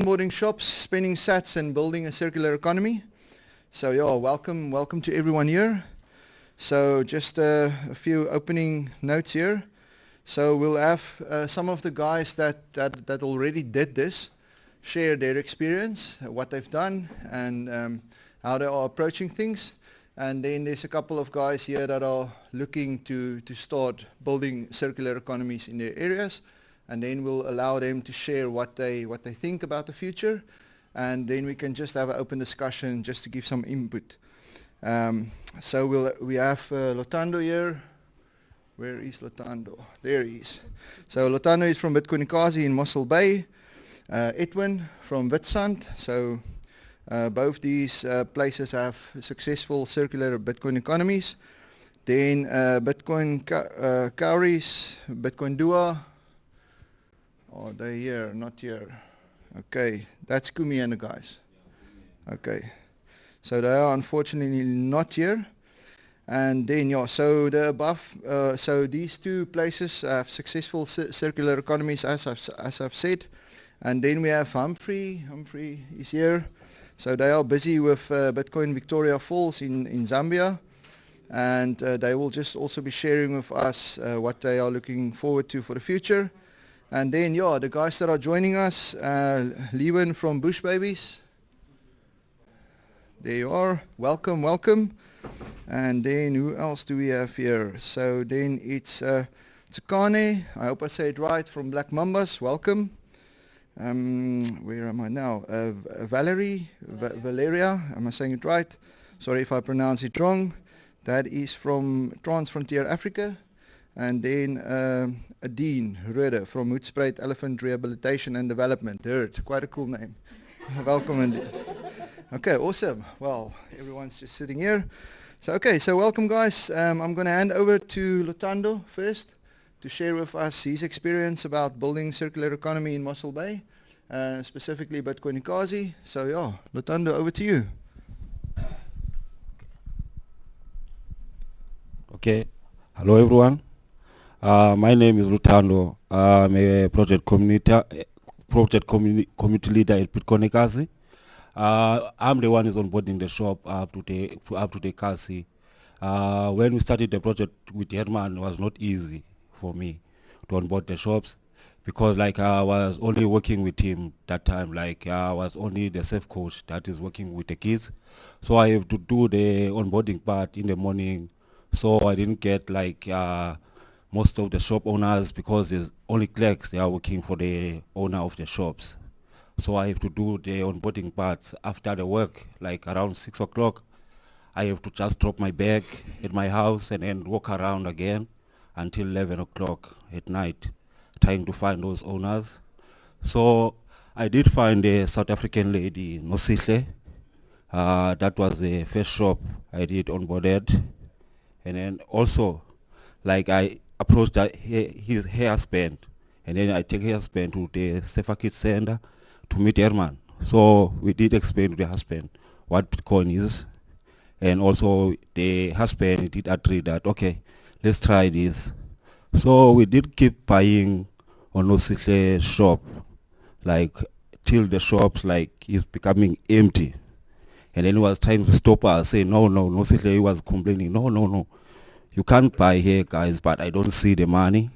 onboarding shops, spending sats, and building a circular economy. So yeah, welcome to everyone here. So just a few opening notes here. So we'll have some of the guys that already did this share their experience, what they've done, and how they are approaching things. And then there's a couple of guys here that are looking to start building circular economies in their areas. And then we'll allow them to share what they think about the future. And then we can just have an open discussion just to give some input. So we have Lotando here. Where is Lotando? There he is. So Lotando is from Bitcoin Ekasi in Mossel Bay. Edwin from Witstrand. So both these places have successful circular Bitcoin economies. Then Bitcoin Cowries, Bitcoin Dua. Oh, they're here, not here. Okay, that's Kumi and the guys. Okay, so they are unfortunately not here. And then, yeah, so the above, so these two places have successful circular economies, as I've said. And then we have Humphrey is here. So they are busy with Bitcoin Victoria Falls in Zambia. And they will just also be sharing with us what they are looking forward to for the future. And then, yeah, the guys that are joining us, Lewin from Bush Babies. There you are. Welcome. And then who else do we have here? So then it's Tsakane, I hope I say it right, from Black Mambas. Welcome. Where am I now? Valeria, am I saying it right? Sorry if I pronounce it wrong. That is from Transfrontier Africa. And then Adine Röde from Hoedspruit Elephant Rehabilitation and Development. Heard, quite a cool name. Welcome. Okay, awesome. Well, everyone's just sitting here. So welcome guys. I'm going to hand over to Lotando first to share with us his experience about building circular economy in Mossel Bay, specifically Bitcoin Ekasi. So yeah, Lotando, over to you. Okay, hello everyone. My name is Lutando. I'm a project community leader at Bitcoin Ekasi. I'm the one who's onboarding the shop up to the Ekasi. When we started the project with Herman, it was not easy for me to onboard the shops because I was only working with him that time. I was only the safe coach that is working with the kids. So I have to do the onboarding part in the morning. So I didn't get most of the shop owners because there's only clerks, they are working for the owner of the shops. So I have to do the onboarding parts after the work, around 6 o'clock. I have to just drop my bag at my house and then walk around again until 11 o'clock at night, trying to find those owners. So I did find a South African lady, Nosihle. That was the first shop I did onboarded. And then also, I approached her husband, and then I take her husband to the Safer Kids Center to meet Herman. So we did explain to the husband what Bitcoin is, and also the husband did agree that, okay, let's try this. So we did keep buying on Nosihle's shop, till the shops is becoming empty. And then he was trying to stop us, saying, no, Nosihle, he was complaining, no. You can't buy here, guys, but I don't see the money.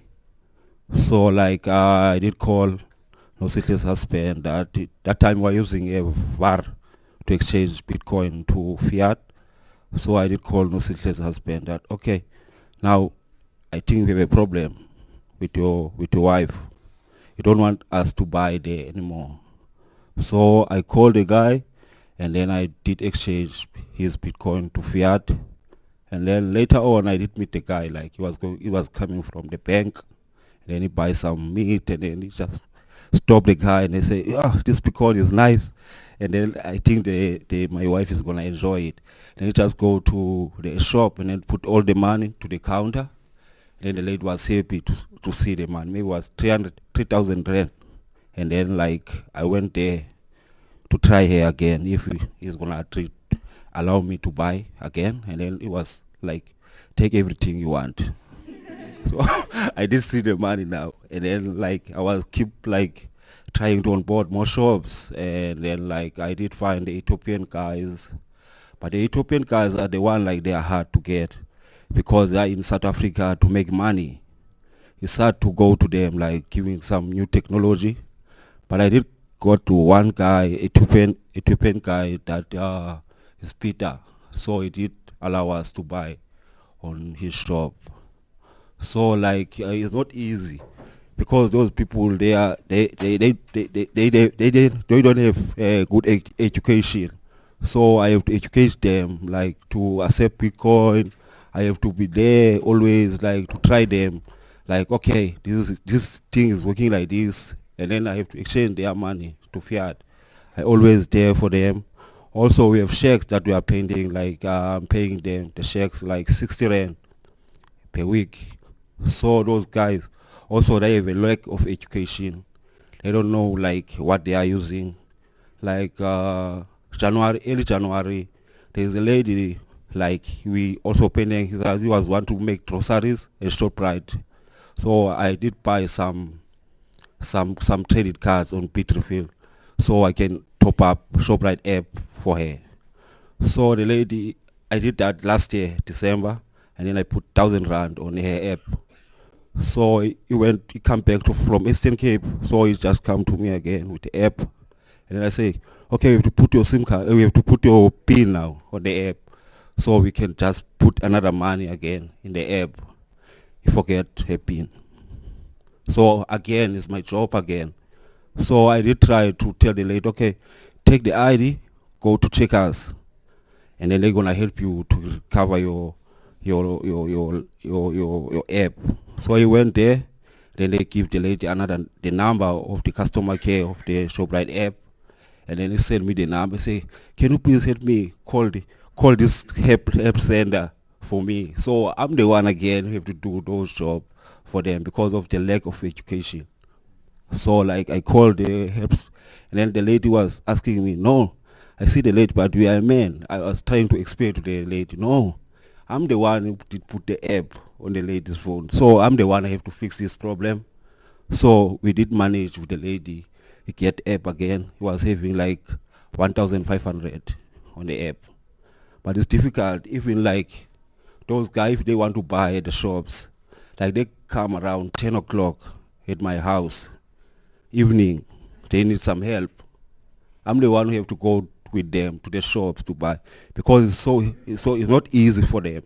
So I did call Nosihle's husband. That time we were using a VAR to exchange Bitcoin to fiat. So I did call Nosihle's husband that, okay, now I think we have a problem with your wife. You don't want us to buy there anymore. So I called the guy, and then I did exchange his Bitcoin to fiat. And then later on, I did meet the guy. He was coming from the bank, and then he buys some meat, and then he just stopped the guy, and they say, "Yeah, this Bitcoin is nice." And then I think my wife is gonna enjoy it. Then he just go to the shop and then put all the money to the counter. And then the lady was happy to see the money. Maybe it was 3,000 rand. And then I went there to try her again if he's gonna allow me to buy again. And then it was take everything you want. So I did see the money now, and then I was keep trying to onboard more shops, and then like I did find the Ethiopian guys, but the Ethiopian guys are the one like they are hard to get because they are in South Africa to make money. It's hard to go to them like giving some new technology. But I did go to one guy, Ethiopian guy that is Peter, so he did allow us to buy on his shop. So like it's not easy because those people they don't have good education. So I have to educate them like to accept Bitcoin. I have to be there always like to try them like okay this thing is working like this, and then I have to exchange their money to fiat. I always there for them. Also we have sheikhs that we are painting like I'm paying them the sheikhs like 60 rand per week. So those guys also they have a lack of education. They don't know like what they are using. Like early January, there's a lady like we also painting. He was want to make groceries and ShopRite. So I did buy some credit cards on Bitrefill, so I can top up ShopRite app for her. So the lady, I did that last year, December, and then I put 1,000 rand on her app. So he come back from Eastern Cape, so he just come to me again with the app. And then I say, okay, we have to put your SIM card, we have to put your PIN now on the app. So we can just put another money again in the app. You forget her PIN. So again, it's my job again. So I did try to tell the lady, okay, take the ID, go to Checkers, and then they're gonna help you to recover your app. So I went there, then they give the lady the number of the customer care of the ShopRite app, and then he sent me the number. Say, can you please help me call this help center for me? So I'm the one again who have to do those jobs for them because of the lack of education. So like I called the helps, and then the lady was asking me, no, I see the lady, but we are men. I was trying to explain to the lady, no, I'm the one who did put the app on the lady's phone. So I'm the one I have to fix this problem. So we did manage with the lady. He get app again. He was having like 1,500 on the app. But it's difficult. Even like those guys, if they want to buy at the shops, like they come around 10 o'clock at my house, evening, they need some help. I'm the one who have to go with them to the shops to buy because it's not easy for them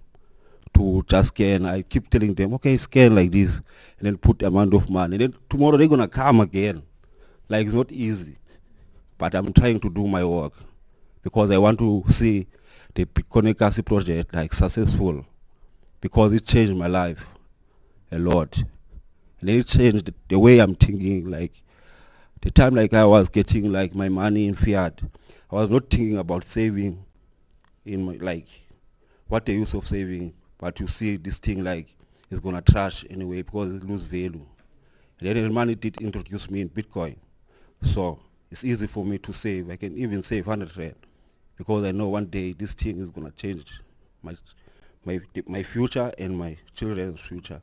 to just scan. I keep telling them, okay, scan like this, and then put the amount of money. And then tomorrow they're gonna come again. Like it's not easy, but I'm trying to do my work because I want to see the Ekasi project like successful because it changed my life a lot, and it changed the way I'm thinking. Like the time like I was getting like my money in fiat, I was not thinking about saving in my like what the use of saving, but you see this thing like is gonna trash anyway because it lose value. And then the money did introduce me in Bitcoin. So it's easy for me to save. I can even save 100 rand because I know one day this thing is gonna change my future and my children's future.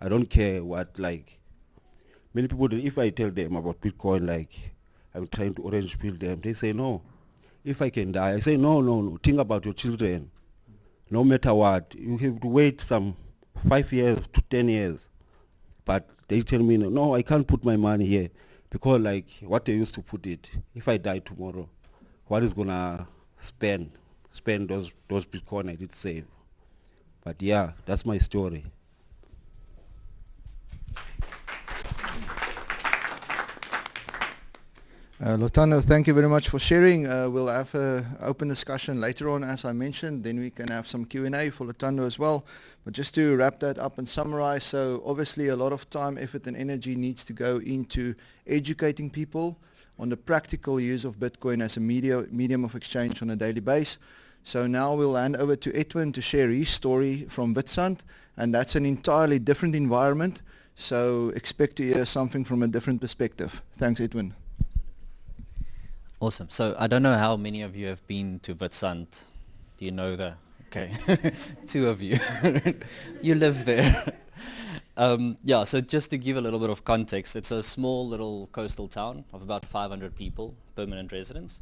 I don't care what like many people if I tell them about Bitcoin like I'm trying to orange pill them, they say no. If I can die, I say no. Think about your children. No matter what, you have to wait some 5 years to 10 years. But they tell me no, I can't put my money here because like what they used to put it. If I die tomorrow, what is gonna spend those Bitcoin I did save? But yeah, that's my story. Lotano, thank you very much for sharing. We'll have an open discussion later on, as I mentioned. Then we can have some Q&A for Lotano as well. But just to wrap that up and summarize, so obviously a lot of time, effort and energy needs to go into educating people on the practical use of Bitcoin as a medium of exchange on a daily basis. So now we'll hand over to Edwin to share his story from Witstrand, and that's an entirely different environment. So expect to hear something from a different perspective. Thanks, Edwin. Awesome. So I don't know how many of you have been to Witstrand. Do you know the? Okay, two of you. You live there. Yeah, so just to give a little bit of context, it's a small little coastal town of about 500 people, permanent residents.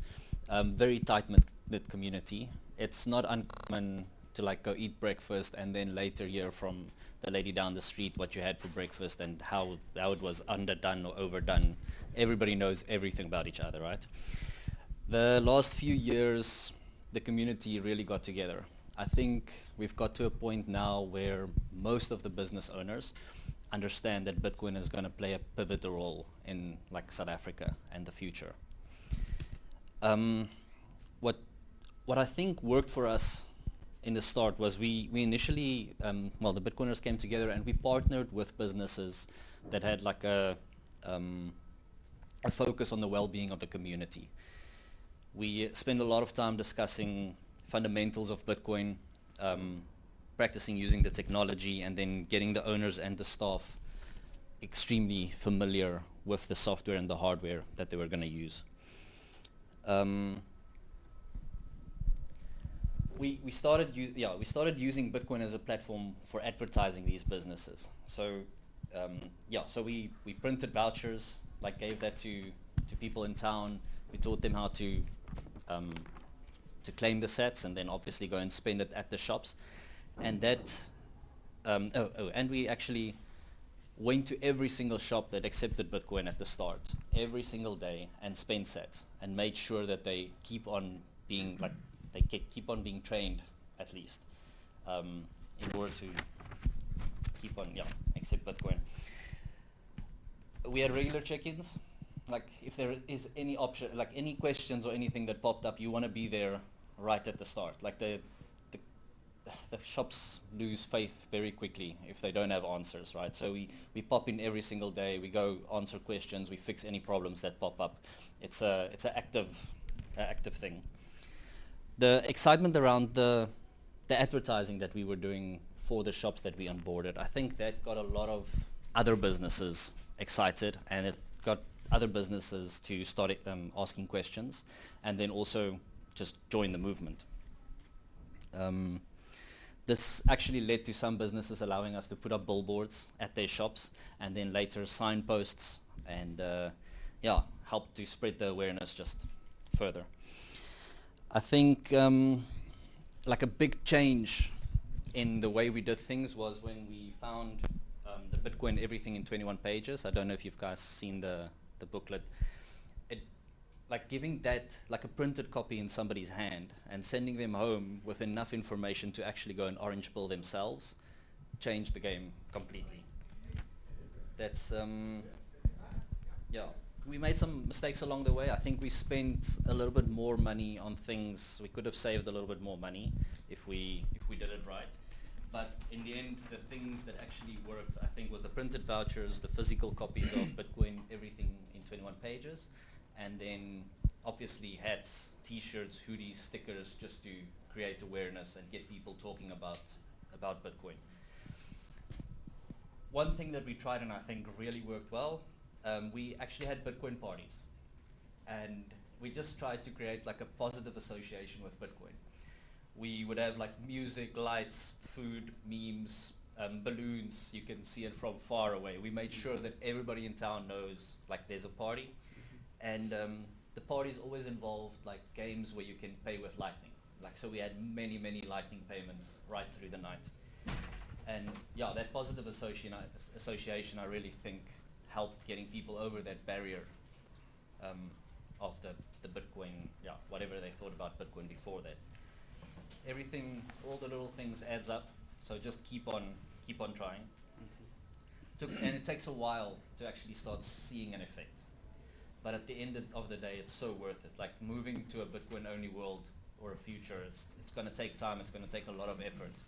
Very tight-knit community. It's not uncommon to like go eat breakfast and then later hear from the lady down the street what you had for breakfast and how it was underdone or overdone. Everybody knows everything about each other, right? The last few years, the community really got together. I think we've got to a point now where most of the business owners understand that Bitcoin is going to play a pivotal role in like South Africa and the future. What I think worked for us in the start was we initially, the Bitcoiners came together and we partnered with businesses that had like a focus on the well-being of the community. We spend a lot of time discussing fundamentals of Bitcoin, practicing using the technology, and then getting the owners and the staff extremely familiar with the software and the hardware that they were going to use. We started using Bitcoin as a platform for advertising these businesses. So we printed vouchers, like gave that to people in town. We taught them how to claim the sats and then obviously go and spend it at the shops. And that, and we actually went to every single shop that accepted Bitcoin at the start, every single day, and spent sats and made sure that they keep on being keep on being trained at least in order to keep on accept Bitcoin. We had regular check-ins. Like if there is any option, like any questions or anything that popped up, you want to be there right at the start. Like the shops lose faith very quickly if they don't have answers, right? So we pop in every single day. We go answer questions. We fix any problems that pop up. It's an active thing. The excitement around the advertising that we were doing for the shops that we onboarded, I think that got a lot of other businesses excited, and it got other businesses to start asking questions, and then also just join the movement. This actually led to some businesses allowing us to put up billboards at their shops, and then later signposts, and help to spread the awareness just further. I think like a big change in the way we did things was when we found the Bitcoin Everything in 21 Pages. I don't know if you've guys seen the booklet. Like giving that like a printed copy in somebody's hand and sending them home with enough information to actually go and orange pill themselves changed the game completely. That's we made some mistakes along the way. I think we spent a little bit more money on things. We could have saved a little bit more money if we did it right. But in the end, the things that actually worked, I think, was the printed vouchers, the physical copies of Bitcoin Everything in 21 Pages, and then obviously hats, t-shirts, hoodies, stickers, just to create awareness and get people talking about Bitcoin. One thing that we tried and I think really worked well, we actually had Bitcoin parties, and we just tried to create like a positive association with Bitcoin. We would have like music, lights, food, memes, balloons. You can see it from far away. We made sure that everybody in town knows like there's a party, and the parties always involved like games where you can pay with Lightning. Like so, we had many Lightning payments right through the night, and that positive association I really think helped getting people over that barrier of the Bitcoin, whatever they thought about Bitcoin before that. Everything, all the little things adds up. So just keep on trying. And it takes a while to actually start seeing an effect. But at the end of the day, it's so worth it. Like moving to a Bitcoin-only world or a future, it's going to take time. It's going to take a lot of effort.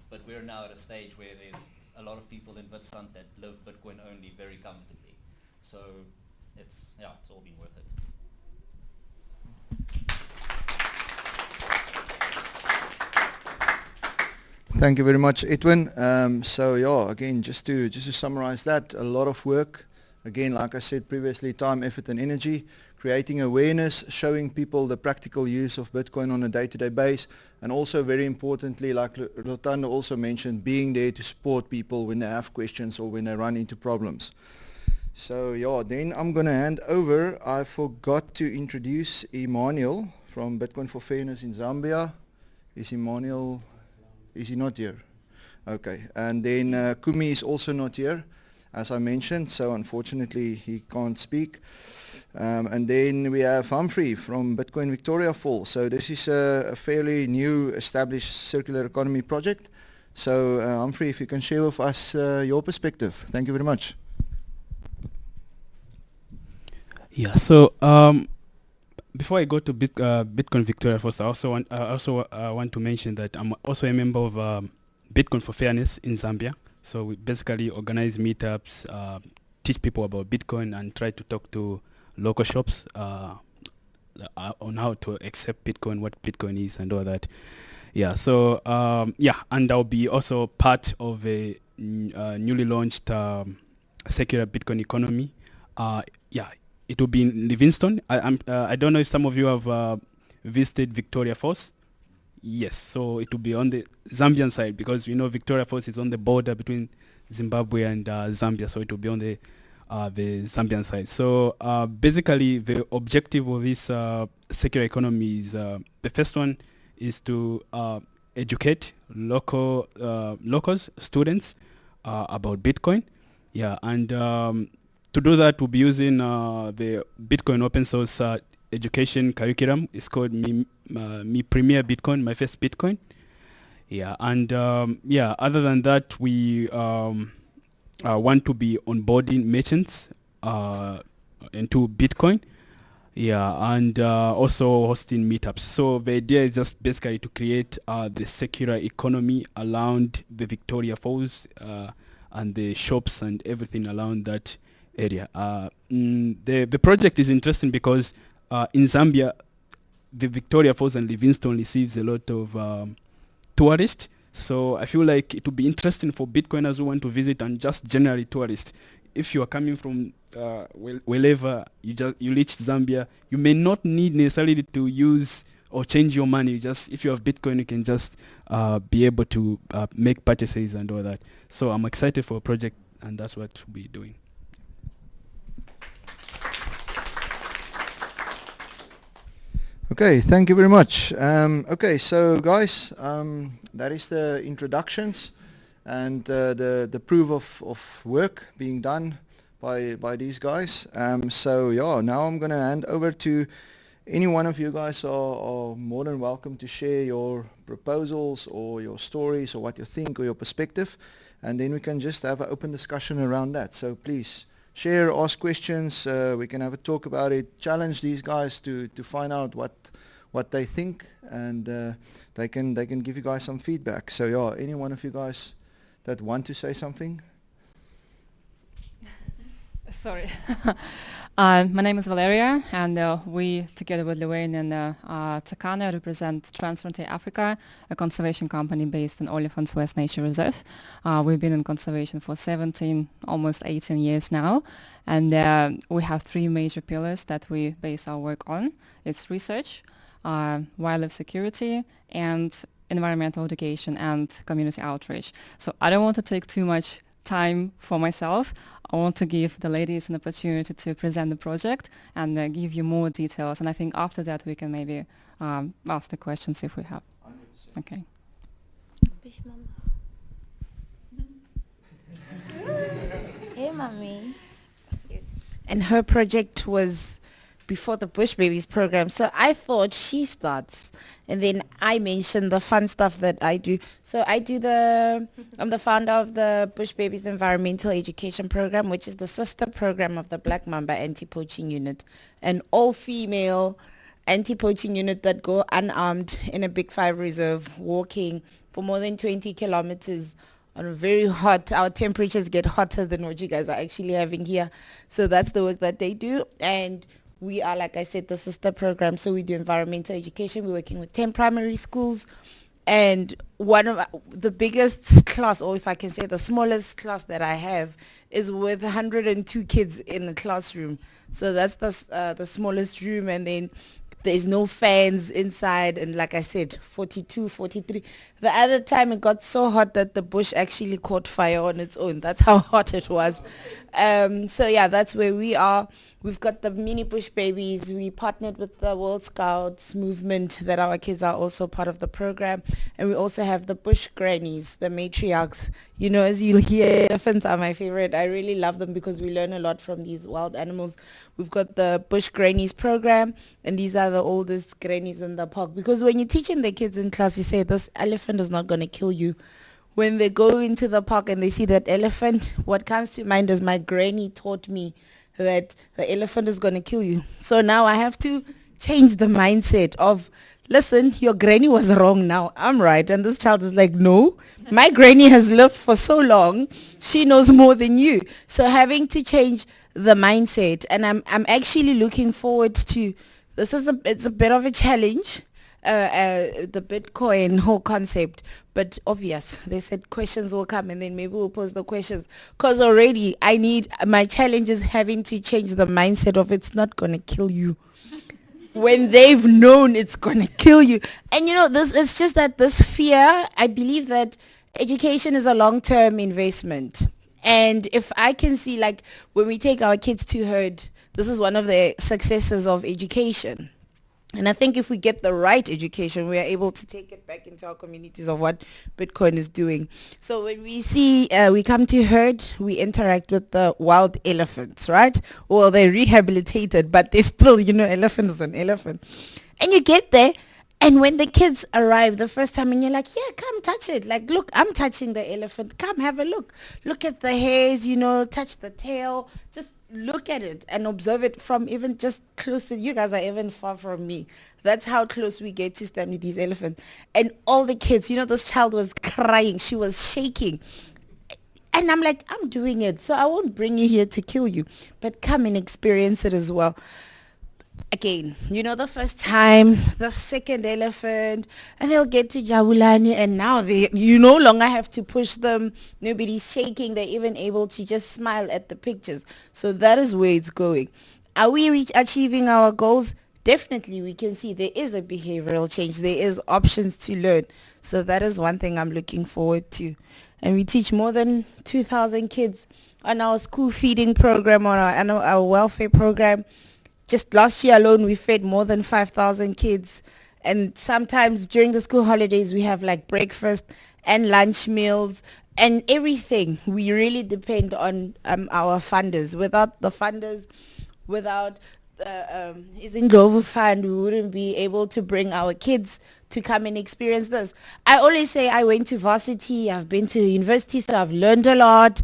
But we're now at a stage where there's a lot of people in Witstrand that live Bitcoin only very comfortably. So it's all been worth it. Thank you very much, Edwin. Again, just to summarize that, a lot of work. Again, like I said previously, time, effort, and energy. creating awareness, showing people the practical use of Bitcoin on a day-to-day base, and also very importantly, like Lotando also mentioned, being there to support people when they have questions or when they run into problems. So yeah, then I'm going to hand over. I forgot to introduce Emmanuel from Bitcoin for Fairness in Zambia. Is Emmanuel, is he not here? Okay, and then Kumi is also not here, as I mentioned, so unfortunately he can't speak. And then we have Humphrey from Bitcoin Victoria Falls. So this is a fairly new established circular economy project. So Humphrey, if you can share with us your perspective. Thank you very much. Yeah, so before I go to Bitcoin Victoria Falls, I also want to mention that I'm also a member of Bitcoin for Fairness in Zambia. So we basically organize meetups, teach people about Bitcoin, and try to talk to local shops on how to accept Bitcoin, what Bitcoin is, and all that. Yeah, so and I'll be also part of a newly launched secular Bitcoin economy. It will be in Livingstone. I don't know if some of you have visited Victoria Falls. Yes, so it will be on the Zambian side, because we know Victoria Falls is on the border between Zimbabwe and Zambia, so it will be on the Zambian side. So basically, the objective of this circular economy is the first one is to educate locals, students about Bitcoin. Yeah, and to do that, we'll be using the Bitcoin open source education curriculum. It's called Me Premier Bitcoin, My First Bitcoin. Yeah, and other than that, we want to be onboarding merchants into Bitcoin. Yeah, and also hosting meetups. So the idea is just basically to create the circular economy around the Victoria Falls and the shops and everything around that area. The project is interesting because in Zambia, the Victoria Falls and Livingstone receives a lot of tourists. So I feel like it would be interesting for Bitcoiners who want to visit, and just generally tourists. If you are coming from wherever you reach Zambia, you may not need necessarily to use or change your money. Just if you have Bitcoin, you can just be able to make purchases and all that. So I'm excited for a project, and that's what we're doing. Okay, thank you very much. Okay, so guys, that is the introductions and the proof of work being done by these guys. So yeah, now I'm going to hand over to any one of you guys are more than welcome to share your proposals or your stories or what you think or your perspective, and then we can just have an open discussion around that. So please share, ask questions, we can have a talk about it, challenge these guys to find out what they think, and they can give you guys some feedback. So yeah, any one of you guys that want to say something? Sorry. My name is Valeria, and we, together with Lorraine and Takana, represent Transfrontier Africa, a conservation company based in Oliphants West Nature Reserve. We've been in conservation for 17, almost 18 years now, and we have three major pillars that we base our work on. It's research, wildlife security, and environmental education and community outreach. So I don't want to take too much time for myself. I want to give the ladies an opportunity to present the project and give you more details. And I think after that we can maybe ask the questions if we have. 100%. Okay. Hey, mommy. Yes. And her project was before the Bush Babies program. So I thought she starts, and then I mentioned the fun stuff that I do. So I'm the founder of the Bush Babies Environmental Education Program, which is the sister program of the Black Mamba Anti-Poaching Unit, an all-female anti-poaching unit that go unarmed in a Big Five reserve, walking for more than 20 kilometers on a very hot, our temperatures get hotter than what you guys are actually having here. So that's the work that they do. And we are, like I said, the sister program. So we do environmental education. We're working with 10 primary schools And one of the biggest class, or if I can say the smallest class that I have, is with 102 kids in the classroom. So that's the smallest room, and then there's no fans inside, and like I said, 42, 43. The other time it got so hot that the bush actually caught fire on its own. That's how hot it was. So yeah, that's where we are. We've got the mini bush babies. We partnered with the World Scouts movement that our kids are also part of the program. And we also have the bush grannies, the matriarchs. You know, as you'll hear, elephants are my favorite. I really love them because we learn a lot from these wild animals. We've got the bush grannies program, and these are the oldest grannies in the park. Because when you're teaching the kids in class, you say, this elephant is not going to kill you. When they go into the park and they see that elephant, what comes to mind is my granny taught me that the elephant is going to kill you. So now I have to change the mindset of, listen, your granny was wrong, now I'm right. And this child is like, no, my granny has lived for so long, she knows more than you. So having to change the mindset, and I'm actually looking forward to, it's a bit of a challenge, the Bitcoin whole concept, but obvious. They said questions will come, and then maybe we'll pose the questions. Because already my challenge is having to change the mindset of it's not going to kill you. When they've known it's going to kill you. And you know, it's just that this fear, I believe that education is a long-term investment. And if I can see, like, when we take our kids to herd, this is one of the successes of education. And I think if we get the right education, we are able to take it back into our communities of what Bitcoin is doing. So when we see, we come to herd, we interact with the wild elephants, right? Well, they're rehabilitated, but they're still, you know, elephant is an elephant. And you get there, and when the kids arrive the first time, and you're like, yeah, come touch it. Like, look, I'm touching the elephant. Come have a look. Look at the hairs, you know, touch the tail. Just look at it and observe it from even just close to you guys are even far from me. That's how close we get to stand with these elephants. And all the kids, you know, this child was crying. She was shaking. And I'm like, I'm doing it. So I won't bring you here to kill you, but come and experience it as well. Again, you know, the first time, the second elephant, and they'll get to Jabulani, and now you no longer have to push them. Nobody's shaking. They're even able to just smile at the pictures. So that is where it's going. Are we achieving our goals? Definitely, we can see there is a behavioral change. There is options to learn. So that is one thing I'm looking forward to. And we teach more than 2,000 kids on our school feeding program, on our welfare program. Just last year alone, we fed more than 5,000 kids. And sometimes during the school holidays, we have like breakfast and lunch meals and everything. We really depend on our funders. Without the funders, without the Global Fund, we wouldn't be able to bring our kids to come and experience this. I always say I went to varsity, I've been to university, so I've learned a lot.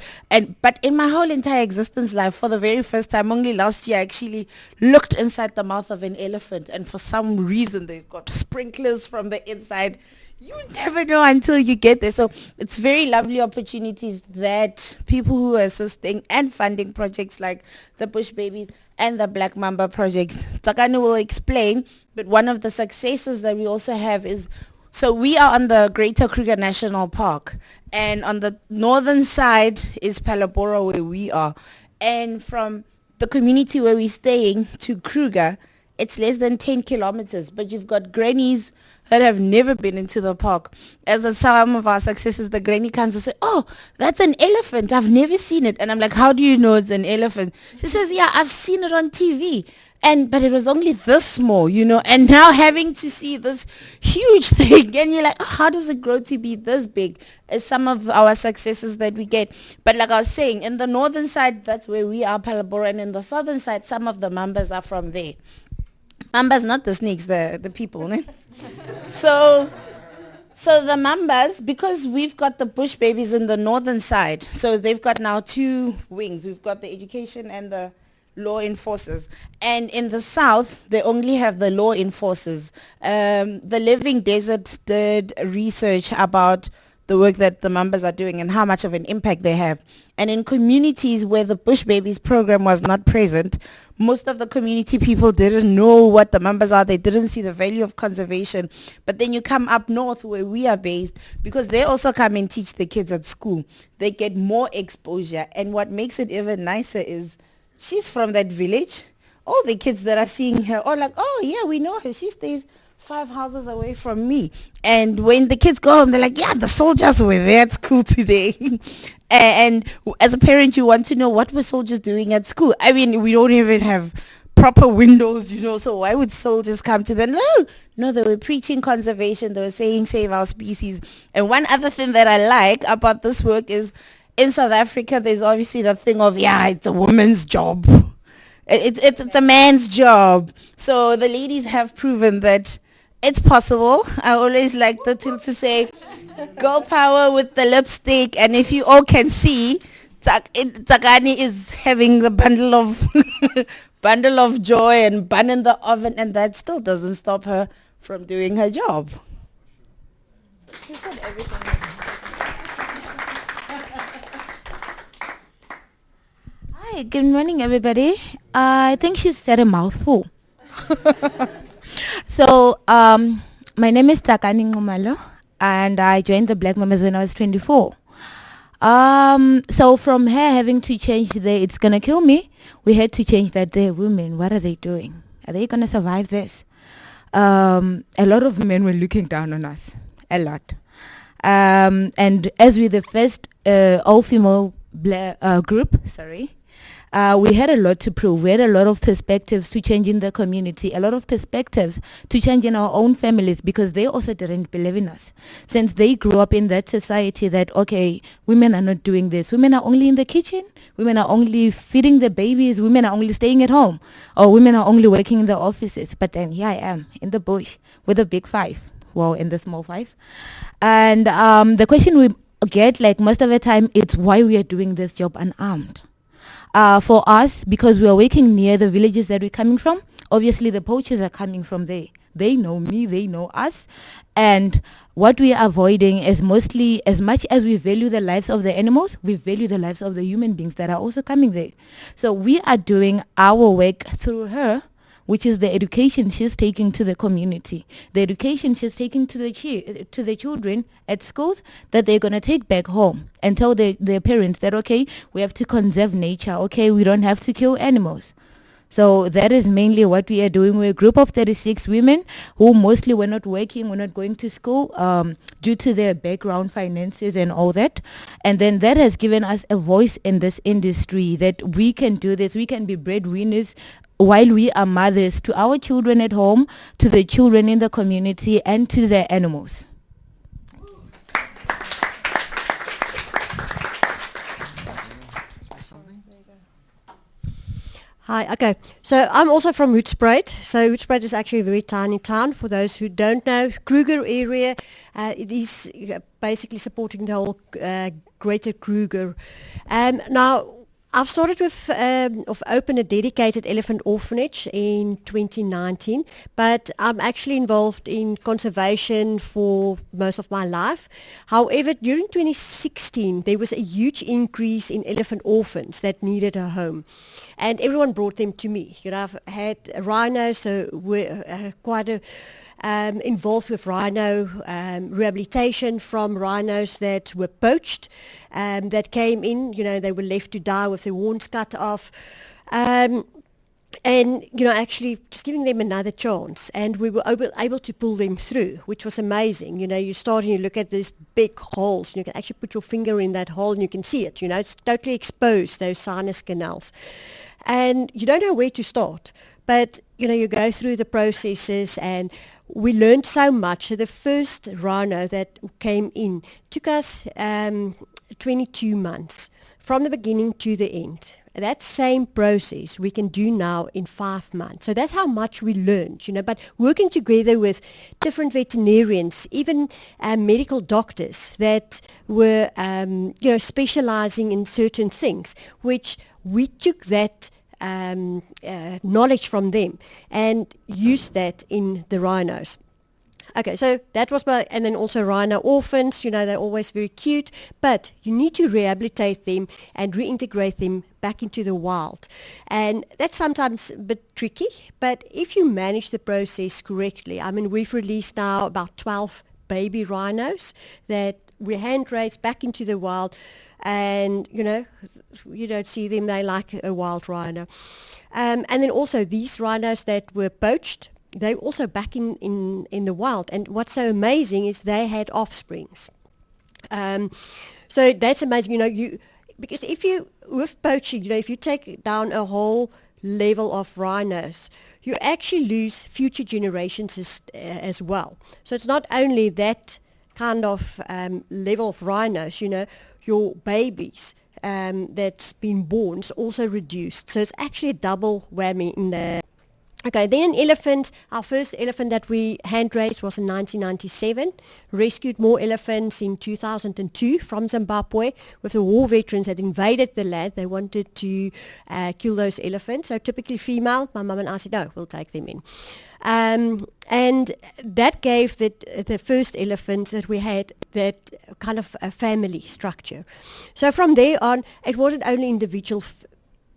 But in my whole entire existence life, for the very first time, only last year, I actually looked inside the mouth of an elephant, and for some reason they've got sprinklers from the inside. You never know until you get there. So it's very lovely opportunities that people who are assisting and funding projects like the Bush Babies and the Black Mamba project, Takano will explain. But one of the successes that we also have is, so we are on the Greater Kruger National Park, and on the northern side is Palabora, where we are. And from the community where we're staying to Kruger, it's less than 10 kilometers, but you've got grannies that have never been into the park. As some of our successes, the granny comes and says, oh, that's an elephant. I've never seen it. And I'm like, how do you know it's an elephant? She says, yeah, I've seen it on TV. But it was only this small, you know, and now having to see this huge thing, and you're like, oh, how does it grow to be this big? As some of our successes that we get. But like I was saying, in the northern side, that's where we are, Palabora, and in the southern side, some of the Mambas are from there. Mambas, not the snakes, the people, ne? So the Mambas, because we've got the Bush Babies in the northern side, so they've got now two wings. We've got the education and the law enforcers. And in the south, they only have the law enforcers. The Living Desert did research about the work that the members are doing and how much of an impact they have. And in communities where the Bush Babies program was not present, most of the community people didn't know what the members are. They didn't see the value of conservation. But then you come up north where we are based, because they also come and teach the kids at school. They get more exposure. And what makes it even nicer is she's from that village. All the kids that are seeing her are like, oh yeah, we know her. She stays 5 houses away from me. And when the kids go home, they're like, yeah, the soldiers were there at school today. And as a parent, you want to know, what were soldiers doing at school? I mean, we don't even have proper windows, so why would soldiers come to them? No, they were preaching conservation. They were saying save our species. And one other thing that I like about this work is, in South Africa, there's obviously the thing of, yeah, it's a woman's job. It's a man's job. So the ladies have proven that it's possible. I always like to say, girl power with the lipstick. And if you all can see, Tsakani is having the bundle of bundle of joy and bun in the oven, and that still doesn't stop her from doing her job. She said everything. Hi, good morning, everybody. I think she said a mouthful. So, my name is Takani Ngumalo, and I joined the Black Members when I was 24. So from her having to change the "it's gonna kill me," we had to change that they're women. What are they doing? Are they gonna survive this? A lot of men were looking down on us, a lot. And as we're the first all-female group, we had a lot to prove. We had a lot of perspectives to change in the community, a lot of perspectives to change in our own families, because they also didn't believe in us. Since they grew up in that society that, okay, women are not doing this. Women are only in the kitchen. Women are only feeding the babies. Women are only staying at home. Or women are only working in the offices. But then here I am in the bush with a big 5. Well, in the small 5. And the question we get, like most of the time, it's why we are doing this job unarmed. For us, because we are working near the villages that we're coming from, obviously the poachers are coming from there. They know me, they know us. And what we are avoiding is mostly, as much as we value the lives of the animals, we value the lives of the human beings that are also coming there. So we are doing our work through her, which is the education she's taking to the community, the education she's taking to the children at schools, that they're going to take back home and tell their parents that, okay, we have to conserve nature, okay, we don't have to kill animals. So that is mainly what we are doing. We're a group of 36 women who mostly were not working, were not going to school due to their background, finances and all that. And then that has given us a voice in this industry, that we can do this, we can be breadwinners while we are mothers to our children at home, to the children in the community, and to the animals. Hi, okay. So I'm also from Hoedspruit. So Hoedspruit is actually a very tiny town. For those who don't know, Kruger area, it is basically supporting the whole greater Kruger. Now, I've started with opened a dedicated elephant orphanage in 2019, but I'm actually involved in conservation for most of my life. However, during 2016, there was a huge increase in elephant orphans that needed a home, and everyone brought them to me. I've had rhinos, so we're quite involved with rhino rehabilitation from rhinos that were poached, that came in, they were left to die with their horns cut off. And, actually just giving them another chance. And we were able to pull them through, which was amazing. You start and you look at these big holes, and you can actually put your finger in that hole and you can see it. It's totally exposed, those sinus canals. And you don't know where to start. But, you go through the processes, and we learned so much. So the first rhino that came in took us 22 months from the beginning to the end. That same process we can do now in 5 months. So that's how much we learned, but working together with different veterinarians, even medical doctors that were, specializing in certain things, which we took that knowledge from them and used that in the rhinos. Okay, so that was and then also rhino orphans, they're always very cute, but you need to rehabilitate them and reintegrate them back into the wild. And that's sometimes a bit tricky, but if you manage the process correctly, I mean, we've released now about 12 baby rhinos that we hand raised back into the wild, and, you don't see them, they like a wild rhino. And then also these rhinos that were poached, they're also back in the wild. And what's so amazing is they had offsprings. So that's amazing, because with poaching, if you take down a whole level of rhinos, you actually lose future generations as well. So it's not only that kind of level of rhinos, your babies that's been born is also reduced. So it's actually a double whammy in there. Okay, then an elephant. Our first elephant that we hand raised was in 1997. Rescued more elephants in 2002 from Zimbabwe with the war veterans that invaded the land. They wanted to kill those elephants. So typically female. My mum and I said, no, we'll take them in. And that gave the first elephant that we had that kind of a family structure. So from there on, it wasn't only individual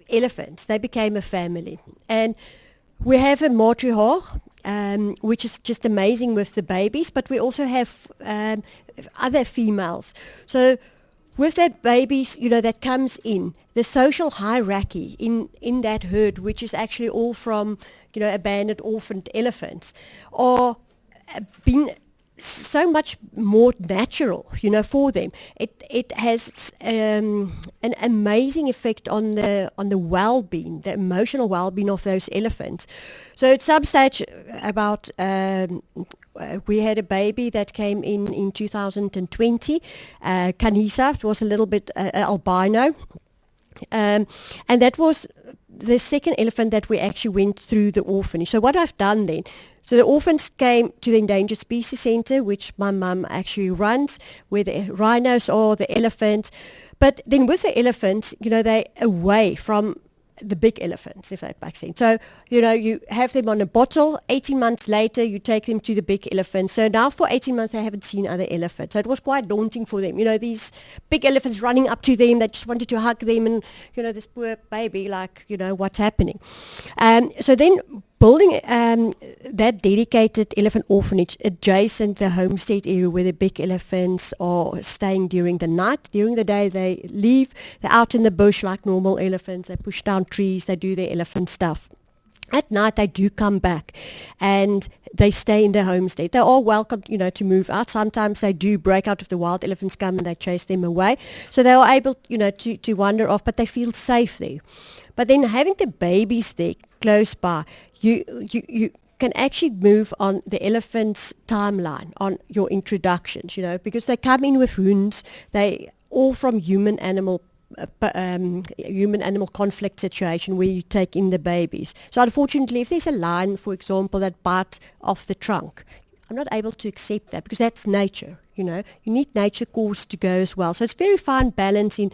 elephants. They became a family. And we have a matriarch, which is just amazing with the babies, but we also have other females. So with that babies, that comes in, the social hierarchy in that herd, which is actually all from, abandoned, orphaned elephants, are being so much more natural, for them. It has an amazing effect on the well-being, the emotional well-being of those elephants. So at some stage, about we had a baby that came in 2020. Kanisa, it was a little bit albino, and that was the second elephant that we actually went through the orphanage. So what I've done then, so the orphans came to the Endangered Species Center, which my mum actually runs, where the rhinos are, the elephants. But then with the elephants, they're away from the big elephants, if that makes sense. So, you have them on a bottle. 18 months later, you take them to the big elephants. So now for 18 months, they haven't seen other elephants. So it was quite daunting for them. These big elephants running up to them, they just wanted to hug them, and, this poor baby, like, what's happening. So then building that dedicated elephant orphanage adjacent the homestead area where the big elephants are staying during the night. During the day, they leave. They're out in the bush like normal elephants. They push down trees. They do their elephant stuff. At night, they do come back and they stay in their homestead. They're all welcome, to move out. Sometimes they do break out if the wild elephants come and they chase them away. So they are able, to wander off, but they feel safe there. But then having the babies there close by, you can actually move on the elephant's timeline on your introductions, because they come in with wounds. They all from human-animal conflict situation where you take in the babies. So unfortunately, if there's a lion, for example, that bite off the trunk, I'm not able to accept that because that's nature, You need nature course to go as well. So it's very fine balance in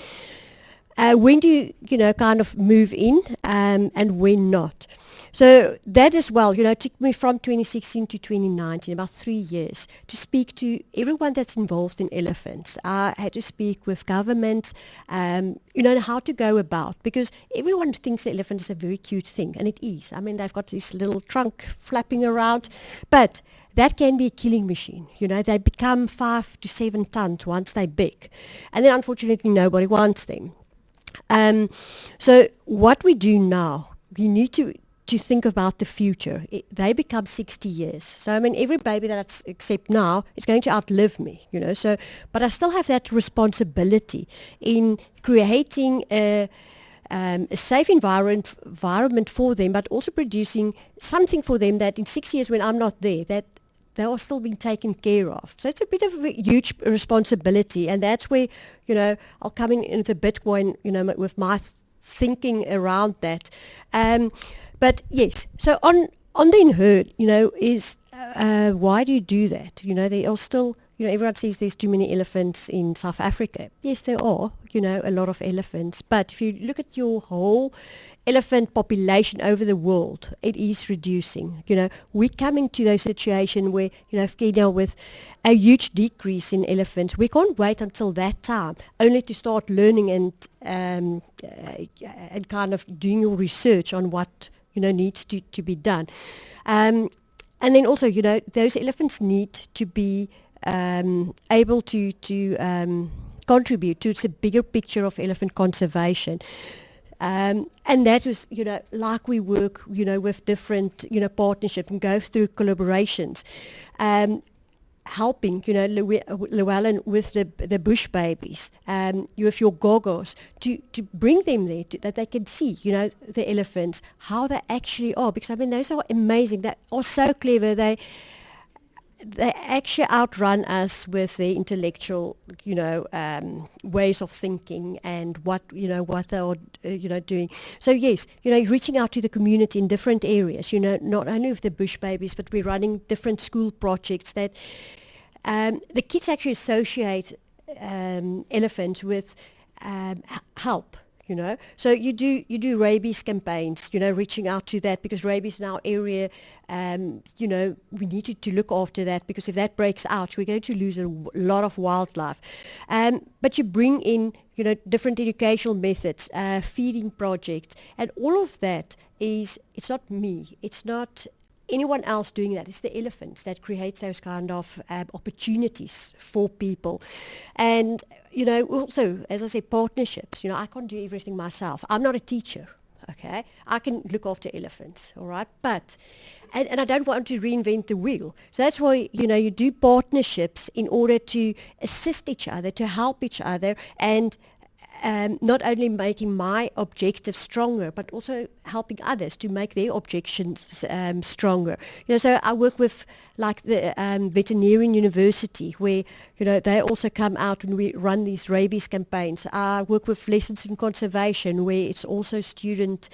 when do you, kind of move in and when not. So that as well, took me from 2016 to 2019, about 3 years, to speak to everyone that's involved in elephants. I had to speak with government, how to go about, because everyone thinks the elephant is a very cute thing, and it is. I mean, they've got this little trunk flapping around, but that can be a killing machine. They become 5 to 7 tons once they're big, and then unfortunately nobody wants them. So what we do now, we need to think about the future. They become 60 years. So, I mean, every baby that I accept now is going to outlive me, So, but I still have that responsibility in creating a safe environment for them, but also producing something for them that in 6 years when I'm not there, that they are still being taken care of. So it's a bit of a huge responsibility, and that's where, I'll come in with a Bitcoin, with my thinking around that. But yes, so on the herd, is why do you do that? There are still, everyone says there's too many elephants in South Africa. Yes, there are, a lot of elephants. But if you look at your whole elephant population over the world, it is reducing. We're coming to those situation where, Kenya with a huge decrease in elephants. We can't wait until that time only to start learning and kind of doing your research on what, needs to be done. And then also, those elephants need to be able to contribute to the bigger picture of elephant conservation. And that was, like we work, with different, partnerships and go through collaborations, helping, Llewellyn with the bush babies, you have your gogos, to bring them there, that they can see, the elephants, how they actually are. Because, those are amazing. They are so clever. They actually outrun us with their intellectual, ways of thinking and what they are, doing. So yes, reaching out to the community in different areas, not only with the bush babies, but we're running different school projects that the kids actually associate elephants with help. So you do rabies campaigns, reaching out to that, because rabies in our area, we need to look after that, because if that breaks out, we're going to lose a lot of wildlife. But you bring in, different educational methods, feeding projects, and all of that it's not me, it's not anyone else doing that. It's the elephants that creates those kind of opportunities for people. And, also, as I say, partnerships. I can't do everything myself. I'm not a teacher, okay? I can look after elephants, all right? But, and I don't want to reinvent the wheel. So that's why, you do partnerships in order to assist each other, to help each other, and not only making my objectives stronger, but also helping others to make their objections stronger. So I work with like the veterinarian university, where they also come out when we run these rabies campaigns. I work with lessons in conservation, where it's also student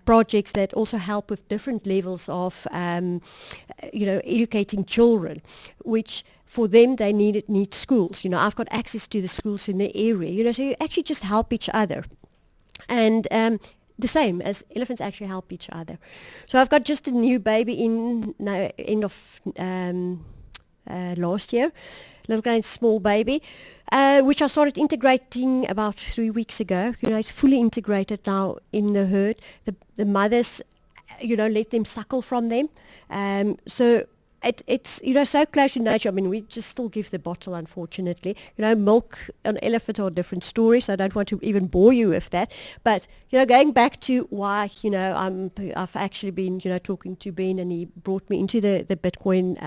projects that also help with different levels of educating children, which for them, they need schools. I've got access to the schools in the area. So you actually just help each other. And the same as elephants actually help each other. So I've got just a new baby in end of last year, little kind of small baby, which I started integrating about 3 weeks ago. It's fully integrated now in the herd. The mothers, let them suckle from them. So it's so close to nature. We just still give the bottle, unfortunately. Milk and elephant are a different story, so I don't want to even bore you with that. But going back to why I've actually been talking to Ben, and he brought me into the Bitcoin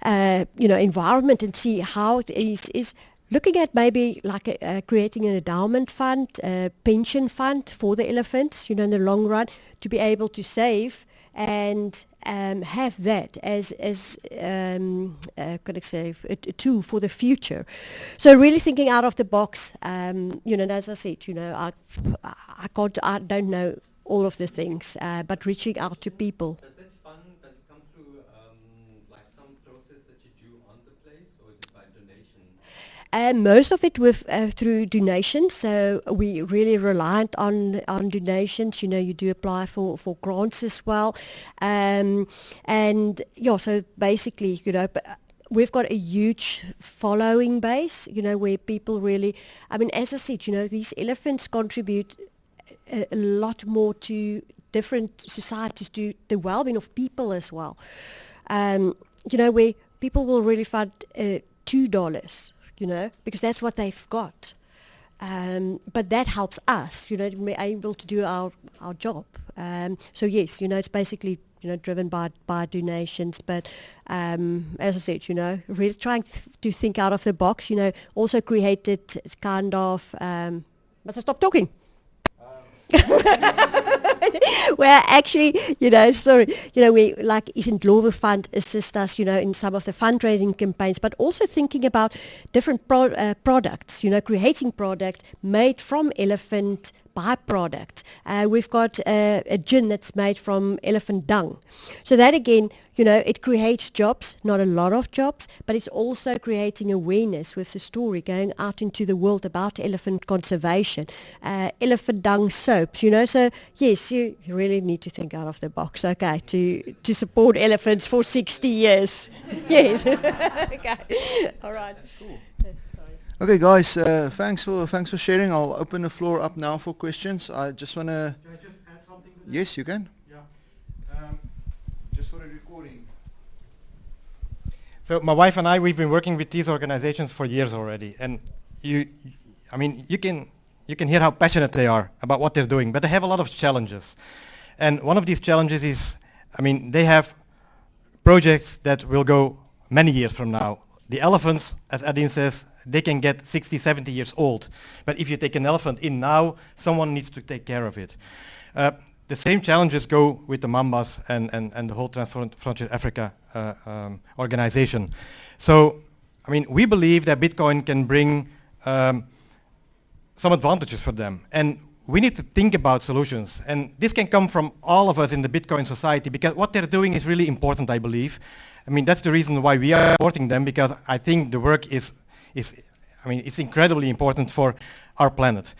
environment, and see how it is looking at maybe like creating an endowment fund, a pension fund for the elephants. In the long run, to be able to save and have that as could I say, a tool for the future. So really thinking out of the box. And as I said, I don't know all of the things, but reaching out to people. Does that fund come through like some process that you do on the place, or is it by donation? Most of it with through donations, so we really reliant on donations. You do apply for grants as well, and so basically, we've got a huge following base, where people really, as I said, these elephants contribute a lot more to different societies, to the well-being of people as well. Where people will really fund $2. Because that's what they've got. But that helps us, to be able to do our job. So yes, it's basically, driven by donations. But as I said, really trying to think out of the box, also created kind of, must I stop talking? Where actually, we like Isn't Love Fund assist us, in some of the fundraising campaigns, but also thinking about different products, creating products made from elephant byproduct. We've got a gin that's made from elephant dung. So that again, it creates jobs, not a lot of jobs, but it's also creating awareness with the story going out into the world about elephant conservation, elephant dung soaps, So yes, you really need to think out of the box, okay, to support elephants for 60 years. Yes. Okay. All right. Cool. Okay, guys, thanks for sharing. I'll open the floor up now for questions. I just want to... Can I just add something to that? Yes, you can. Yeah. Just for the recording. So my wife and I, we've been working with these organizations for years already, and you can hear how passionate they are about what they're doing, but they have a lot of challenges. And one of these challenges is, they have projects that will go many years from now. The elephants, as Adine says, they can get 60, 70 years old. But if you take an elephant in now, someone needs to take care of it. The same challenges go with the Mambas and the whole Transfrontier Africa organization. So, we believe that Bitcoin can bring some advantages for them. And we need to think about solutions. And this can come from all of us in the Bitcoin society, because what they're doing is really important, I believe. That's the reason why we are supporting them, because I think the work is it's incredibly important for our planet.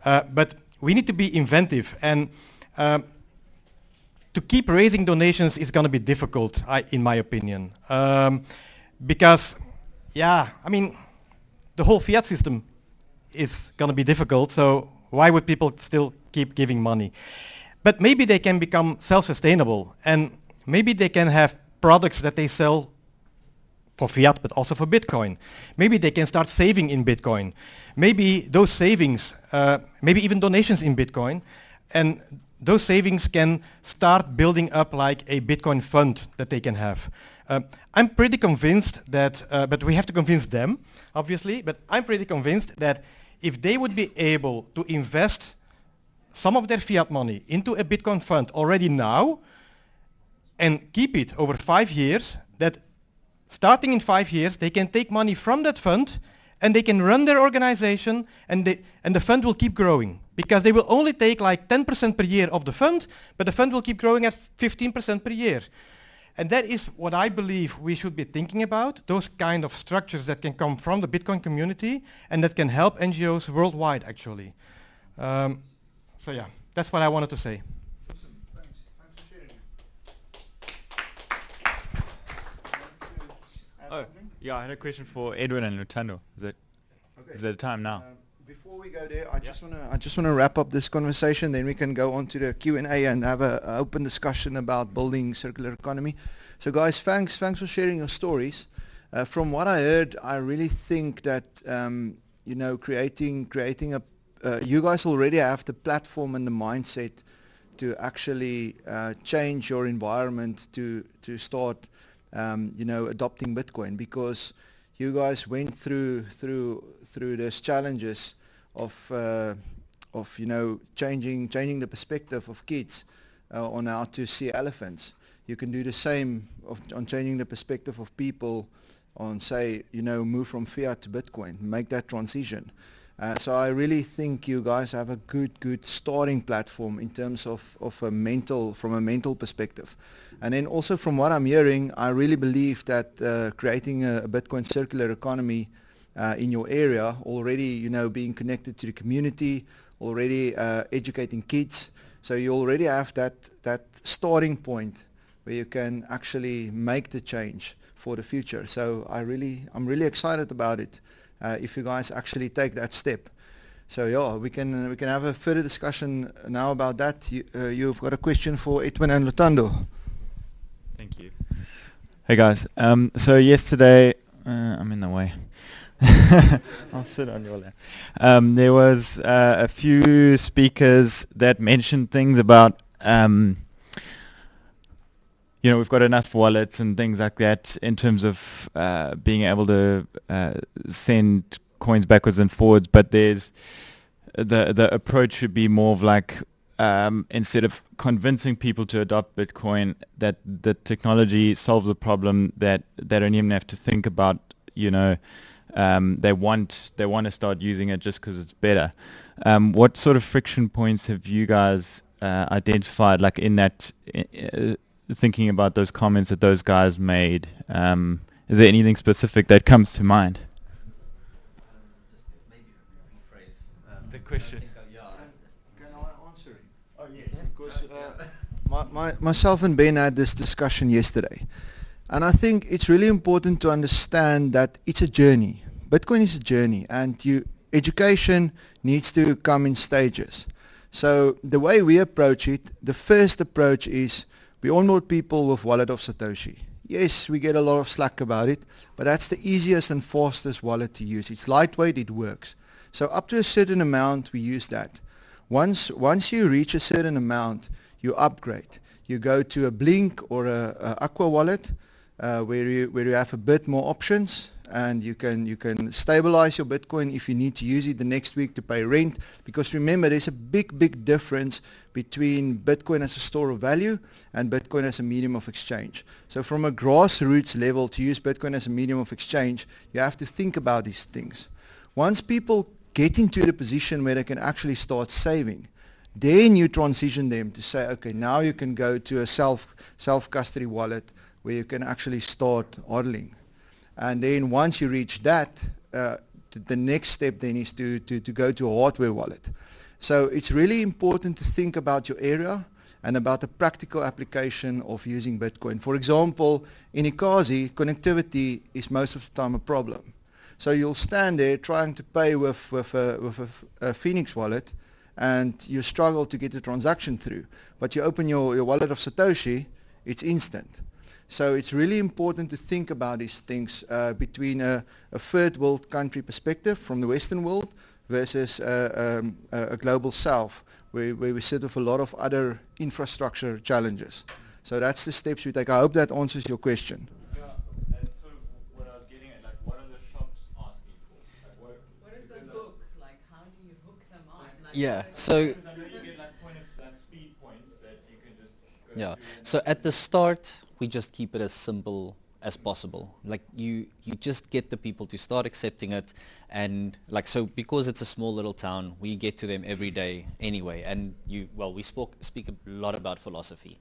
But we need to be inventive, and to keep raising donations is going to be difficult, in my opinion. Because, the whole fiat system is going to be difficult, so why would people still keep giving money? But maybe they can become self-sustainable, and maybe they can have products that they sell for fiat, but also for Bitcoin. Maybe they can start saving in Bitcoin. Maybe those savings, maybe even donations in Bitcoin, and those savings can start building up like a Bitcoin fund that they can have. I'm pretty convinced that, but we have to convince them, obviously, but I'm pretty convinced that if they would be able to invest some of their fiat money into a Bitcoin fund already now, and keep it over 5 years, that starting in 5 years, they can take money from that fund and they can run their organization, and the fund will keep growing, because they will only take like 10% per year of the fund, but the fund will keep growing at 15% per year. And that is what I believe we should be thinking about, those kind of structures that can come from the Bitcoin community and that can help NGOs worldwide, actually. So yeah, that's what I wanted to say. Yeah, I had a question for Edwin and Lutando. Is there time now? Before we go there, I just want to wrap up this conversation. Then we can go on to the Q&A and have an open discussion about building circular economy. So, guys, thanks for sharing your stories. From what I heard, I really think that creating a you guys already have the platform and the mindset to actually change your environment to start adopting Bitcoin, because you guys went through those challenges of changing the perspective of kids on how to see elephants. You can do the same on changing the perspective of people on, say, move from fiat to Bitcoin, make that transition. So I really think you guys have a good starting platform in terms of from a mental perspective. And then also from what I'm hearing, I really believe that creating a Bitcoin circular economy in your area, already being connected to the community, already educating kids, so you already have that starting point where you can actually make the change for the future. So I'm really excited about it. If you guys actually take that step. So yeah, we can have a further discussion now about that. You've got a question for Edwin and Lutando. Thank you. Hey guys, so yesterday, I'm in the way. I'll sit on your lap. There was a few speakers that mentioned things about we've got enough wallets and things like that in terms of being able to send coins backwards and forwards, but there's the approach should be more of like instead of convincing people to adopt Bitcoin, that the technology solves a problem that they don't even have to think about. They want to start using it just because it's better. What sort of friction points have you guys identified, like in that, thinking about those comments that those guys made? Is there anything specific that comes to mind? Just maybe rephrase The question. Can I answer it? Oh, yes. Because myself and Ben had this discussion yesterday. And I think it's really important to understand that it's a journey. Bitcoin is a journey, and education needs to come in stages. So the way we approach it, the first approach is we onboard people with Wallet of Satoshi. Yes, we get a lot of slack about it, but that's the easiest and fastest wallet to use. It's lightweight, it works. So up to a certain amount, we use that. Once you reach a certain amount, you upgrade. You go to a Blink or a Aqua wallet, where you have a bit more options, and you can stabilize your Bitcoin if you need to use it the next week to pay rent. Because remember, there's a big difference between Bitcoin as a store of value and Bitcoin as a medium of exchange. So from a grassroots level, to use Bitcoin as a medium of exchange, you have to think about these things. Once people get into the position where they can actually start saving, then you transition them to say, okay, now you can go to a self-custody wallet where you can actually start hodling. And then once you reach that, the next step then is to go to a hardware wallet. So it's really important to think about your area and about the practical application of using Bitcoin. For example, in Ekasi, connectivity is most of the time a problem. So you'll stand there trying to pay with a Phoenix wallet, and you struggle to get the transaction through. But you open your wallet of Satoshi, it's instant. So it's really important to think about these things between a third world country perspective from the Western world versus a global south, where we sit with a lot of other infrastructure challenges. So that's the steps we take. I hope that answers your question. Yeah, that's sort of what I was getting at. Like, what are the shops asking for? Like, what is the hook? Like, how do you hook them on? Like, yeah, so... Because I know you get like speed points that you can just go Yeah, through. so at the start, we just keep it as simple as possible. Like you just get the people to start accepting it, and like, so because it's a small little town, we get to them every day anyway, and we speak a lot about philosophy.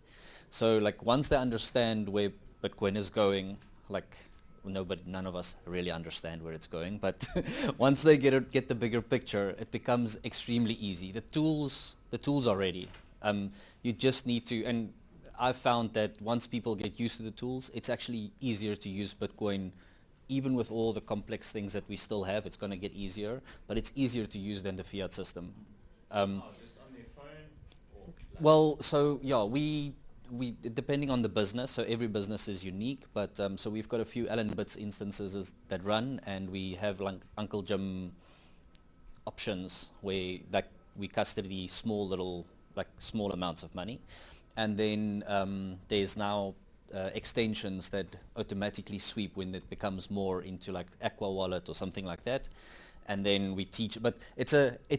So like once they understand where Bitcoin is going, like none of us really understand where it's going, but once they get the bigger picture, it becomes extremely easy. The tools are ready. You just need to, and I've found that once people get used to the tools, it's actually easier to use Bitcoin. Even with all the complex things that we still have, it's going to get easier, but it's easier to use than the fiat system. Just on their phone? Or well, so yeah, we depending on the business, so every business is unique, but so we've got a few Allen Bits instances that run, and we have like Uncle Jim options where like we custody small amounts of money. And then there's now extensions that automatically sweep when it becomes more into like Aqua Wallet or something like that. And then we teach, but it's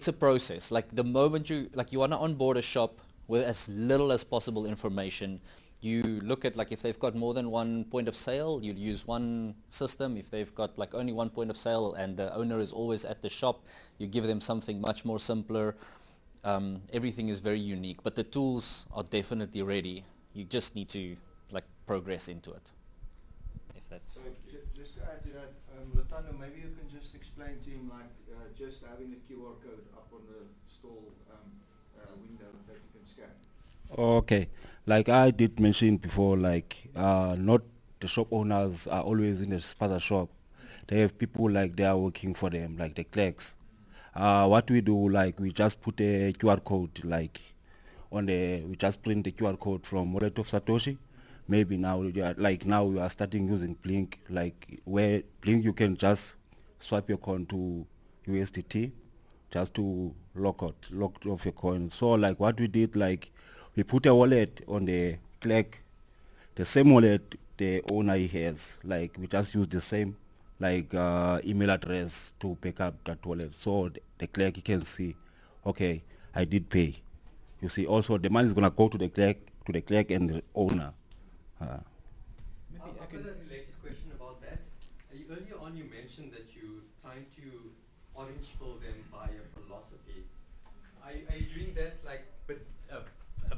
a process. Like the moment you want to onboard a shop with as little as possible information, you look at like if they've got more than one point of sale, you use one system. If they've got like only one point of sale and the owner is always at the shop, you give them something much more simpler. Everything is very unique, but the tools are definitely ready. You just need to like progress into it. If that. So just to add to that, Latano, maybe you can just explain to him like just having the QR code up on the stall window that you can scan. Okay, like I did mention before, like not the shop owners are always in the spaza shop. They have people like they are working for them, like the clerks. What we do, like we just put a QR code, like we just print the QR code from Wallet of Satoshi. Maybe now, now we are starting using Blink, like where Blink you can just swipe your coin to USDT, just to lock off your coin. So like what we did, like we put a wallet on the clerk, the same wallet the owner has, like we just use the same email address to pick up that wallet, so the clerk can see, okay, I did pay. You see, also the money is gonna go to the clerk and the owner. I've got a related question about that. Earlier on you mentioned that you're trying to orange pill them by a philosophy. Are you doing that like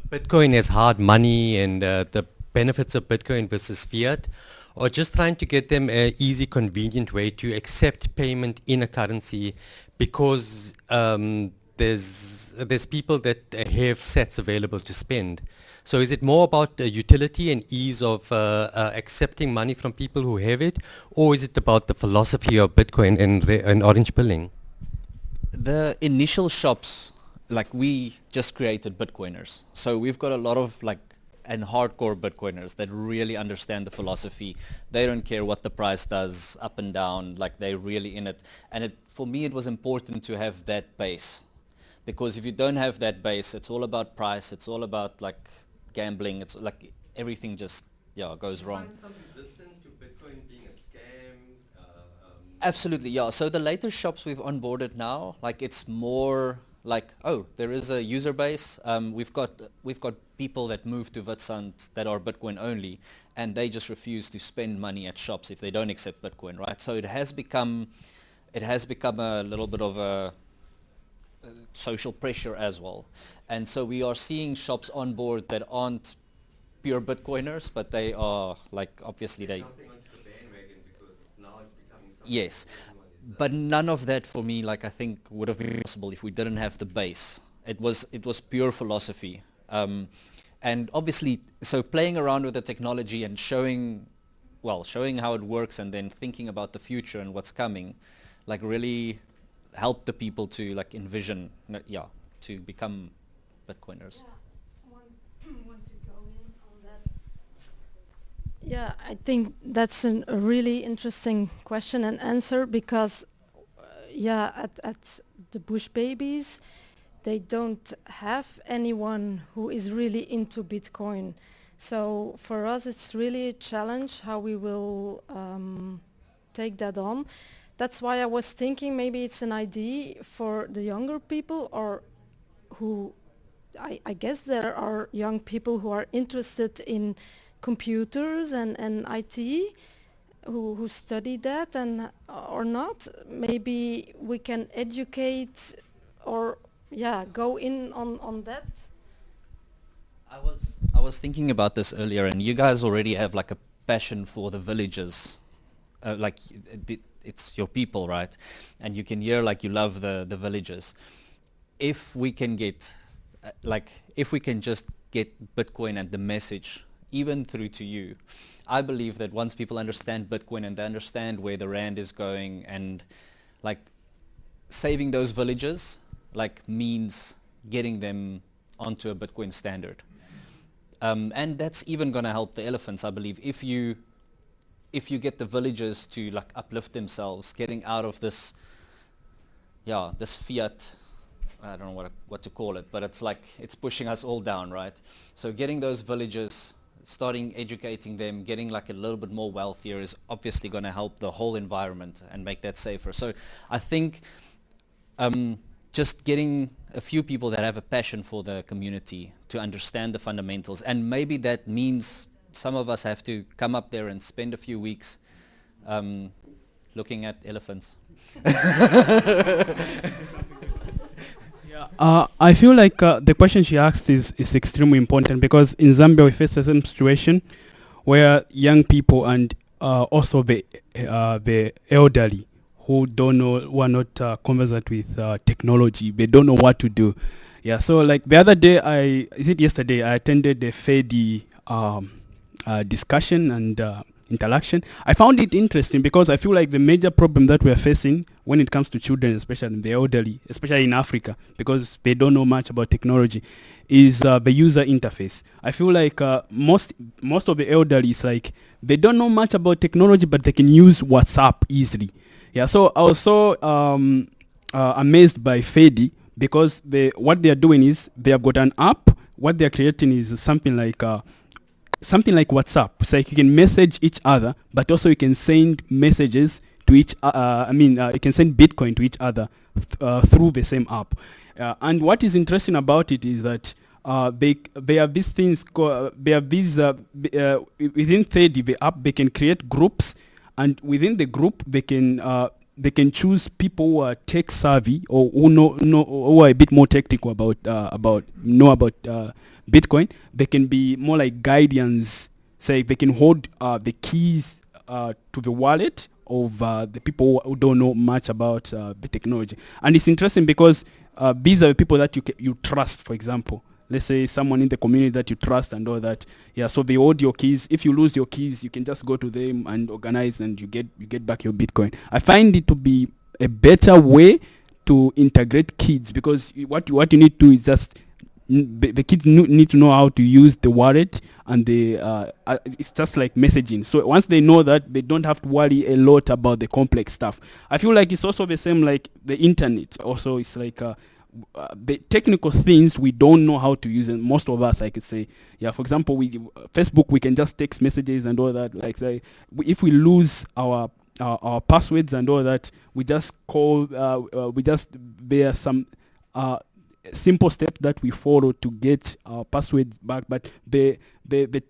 Bitcoin as hard money and the benefits of Bitcoin versus fiat, or just trying to get them an easy, convenient way to accept payment in a currency because there's people that have sets available to spend. So is it more about utility and ease of accepting money from people who have it, or is it about the philosophy of Bitcoin and orange pilling? The initial shops, like we just created Bitcoiners. So we've got a lot of like and hardcore Bitcoiners that really understand the philosophy. They don't care what the price does up and down, like they're really in it. And for me it was important to have that base. Because if you don't have that base, it's all about price, it's all about like gambling, it's like everything just goes wrong. Find some resistance to Bitcoin being a scam? Absolutely, yeah. So the latest shops we've onboarded now, like it's more like, oh, there is a user base. We've got people that move to Witsand that are Bitcoin only, and they just refuse to spend money at shops if they don't accept Bitcoin, right? So it has become a little bit of a social pressure as well, and so we are seeing shops on board that aren't pure Bitcoiners, but they are like obviously they. Jumping onto the bandwagon because now it's becoming something. Yes. Everyone is, But none of that for me, like I think, would have been possible if we didn't have the base. It was pure philosophy, and obviously, so playing around with the technology and showing how it works, and then thinking about the future and what's coming, like really help the people to like envision, to become Bitcoiners. Want to go in on that? Yeah, I think that's a really interesting question and answer because, at the Bush Babies, they don't have anyone who is really into Bitcoin. So for us, it's really a challenge how we will take that on. That's why I was thinking maybe it's an idea for the younger people, or who I guess there are young people who are interested in computers and IT who study that and or not. Maybe we can educate or go in on that. I was thinking about this earlier, and you guys already have like a passion for the villages, it's your people, right? And you can hear like you love the villages. If we can get, if we can just get Bitcoin and the message even through to you, I believe that once people understand Bitcoin and they understand where the rand is going, and like saving those villages like means getting them onto a Bitcoin standard. And that's even going to help the elephants, I believe, if you get the villagers to like uplift themselves, getting out of this fiat, I don't know what to call it, but it's like it's pushing us all down, right? So getting those villagers, starting educating them, getting like a little bit more wealthier is obviously going to help the whole environment and make that safer. So I think just getting a few people that have a passion for the community to understand the fundamentals, and maybe that means some of us have to come up there and spend a few weeks looking at elephants. I feel like the question she asked is extremely important, because in Zambia we face the same situation where young people and also the elderly who are not conversant with technology, they don't know what to do. Yeah, so like the other day, yesterday, I attended the FEDI discussion and interaction. I found it interesting because I feel like the major problem that we are facing when it comes to children, especially the elderly, especially in Africa, because they don't know much about technology, is the user interface. I feel like most of the elderly is like they don't know much about technology, but they can use WhatsApp easily. Yeah, so I was so amazed by FEDI, because what they are doing is they have got an app. What they are creating is something like WhatsApp. So like you can message each other, but also you can send messages to each. You can send Bitcoin to each other through the same app. And what is interesting about it is that they have these things. They have these within 30 the app. They can create groups, and within the group they can they can choose people who are tech savvy or who know who are a bit more technical about Bitcoin. They can be more like guardians. Say they can hold the keys to the wallet of the people who don't know much about the technology. And it's interesting because these are the people that you trust. For example, let's say someone in the community that you trust and all that. Yeah, so they hold your keys. If you lose your keys, you can just go to them and organize, and you get back your Bitcoin. I find it to be a better way to integrate kids, because what you need to do is just the kids need to know how to use the wallet, and it's just like messaging. So once they know that, they don't have to worry a lot about the complex stuff. I feel like it's also the same like the internet. Also, it's like the technical things we don't know how to use, and most of us, I could say, yeah. For example, Facebook, we can just text messages and all that. Like say, if we lose our passwords and all that, we just call. There are some simple steps that we follow to get our passwords back. But the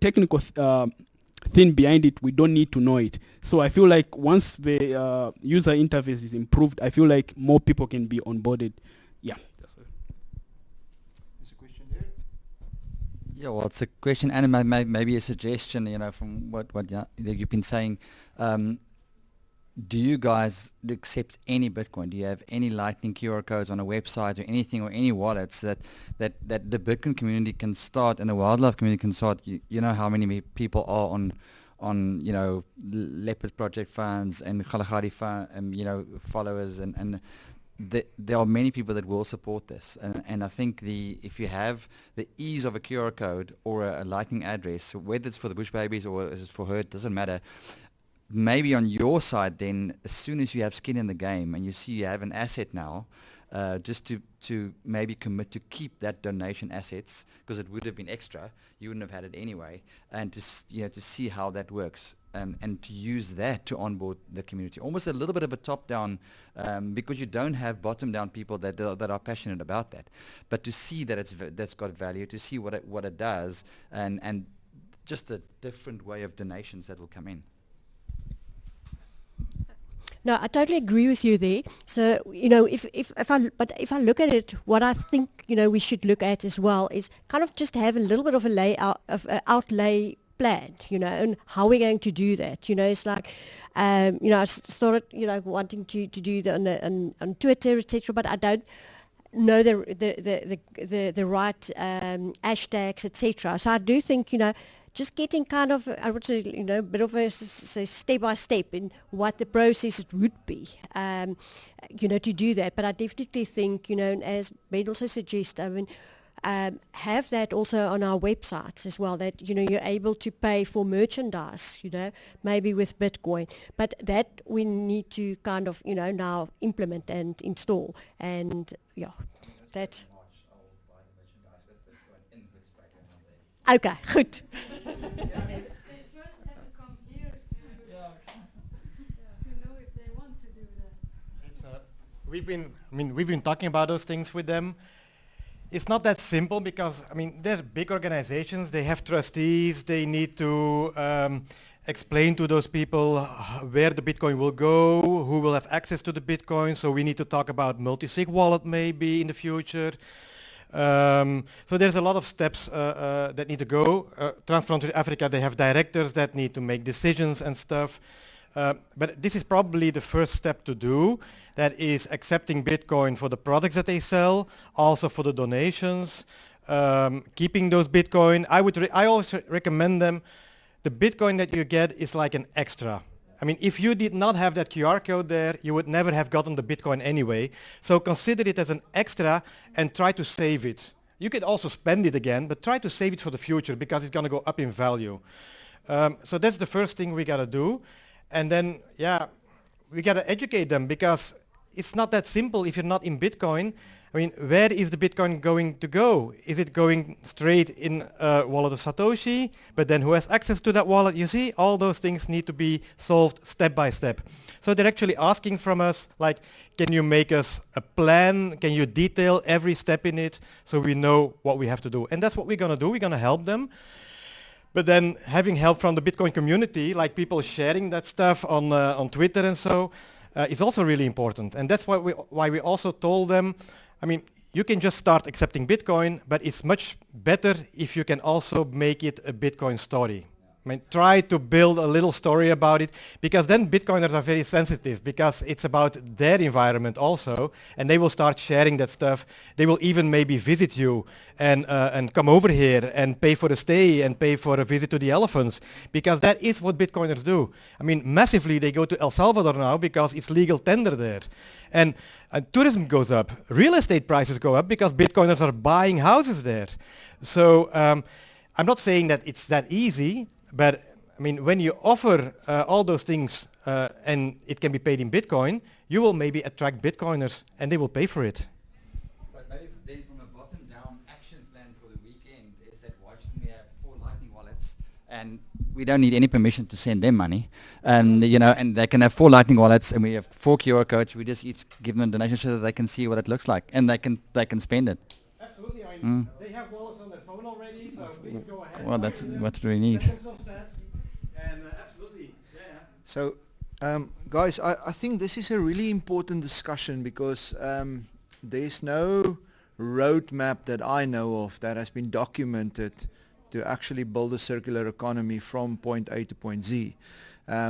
technical thing behind it, we don't need to know it. So I feel like once the user interface is improved, I feel like more people can be onboarded. Yeah. There's a question there. Yeah, well, it's a question and maybe a suggestion, from what you've been saying. Do you guys accept any Bitcoin? Do you have any Lightning QR codes on a website or anything, or any wallets that the Bitcoin community can start and the wildlife community can start? You know how many people are on Leopard Project funds and Khalahari followers, and there are many people that will support this. And I think if you have the ease of a QR code or a Lightning address, whether it's for the Bush Babies or is it for her, it doesn't matter. Maybe on your side, then, as soon as you have skin in the game and you see you have an asset now, just to maybe commit to keep that donation assets, because it would have been extra, you wouldn't have had it anyway, and to see how that works, and to use that to onboard the community, almost a little bit of a top-down, because you don't have bottom-down people that are passionate about that, but to see that that's got value, to see what it does, and just a different way of donations that will come in. No, I totally agree with you there. So, if I look at it, what I think, we should look at as well is kind of just have a little bit of a layout of outlay plan, and how we're going to do that. It's like, I started, wanting to do that on Twitter, etc., but I don't know the right hashtags, etc. So I do think, just getting kind of, I would say, a bit of a step by step in what the process would be, to do that. But I definitely think, as Ben also suggests, have that also on our websites as well, that, you're able to pay for merchandise, maybe with Bitcoin. But that we need to kind of, now implement and install. And, yeah, that... Okay, good. They first had to come here to know if they want to do that. We've been talking about those things with them. It's not that simple because they're big organizations. They have trustees. They need to explain to those people where the Bitcoin will go, who will have access to the Bitcoin. So we need to talk about multi-sig wallet maybe in the future. So there's a lot of steps that need to go. Transfrontier Africa, they have directors that need to make decisions and stuff. But this is probably the first step to do. That is accepting Bitcoin for the products that they sell, also for the donations, keeping those Bitcoin. I always recommend them. The Bitcoin that you get is like an extra. If you did not have that QR code there, you would never have gotten the Bitcoin anyway. So consider it as an extra and try to save it. You could also spend it again, but try to save it for the future because it's going to go up in value. So that's the first thing we got to do. And then, we got to educate them because it's not that simple if you're not in Bitcoin. Where is the Bitcoin going to go? Is it going straight in a wallet of Satoshi? But then who has access to that wallet? You see, all those things need to be solved step by step. So they're actually asking from us, like, can you make us a plan? Can you detail every step in it so we know what we have to do? And that's what we're going to do. We're going to help them. But then having help from the Bitcoin community, like people sharing that stuff on Twitter and so, is also really important. And that's why we also told them, I mean, you can just start accepting Bitcoin, but it's much better if you can also make it a Bitcoin story. I mean, try to build a little story about it, because then Bitcoiners are very sensitive, because it's about their environment also, and they will start sharing that stuff. They will even maybe visit you and come over here and pay for a stay and pay for a visit to the elephants, because that is what Bitcoiners do. I mean, massively they go to El Salvador now because it's legal tender there. And tourism goes up. Real estate prices go up because Bitcoiners are buying houses there. So I'm not saying that it's that easy, but I mean, when you offer all those things and it can be paid in Bitcoin, you will maybe attract Bitcoiners and they will pay for it. But maybe then from a bottom-down action plan for the weekend is that why shouldn't we have 4 Lightning wallets, and we don't need any permission to send them money, and and they can have 4 Lightning wallets, and we have 4 QR codes. We just each give them a donation so that they can see what it looks like, and they can spend it. Absolutely. I mean, they have wallets on their phone already, so please go ahead. Well, that's what we need. Absolutely, yeah. So, guys, I think this is a really important discussion, because there's no roadmap that I know of that has been documented to actually build a circular economy from point A to point Z.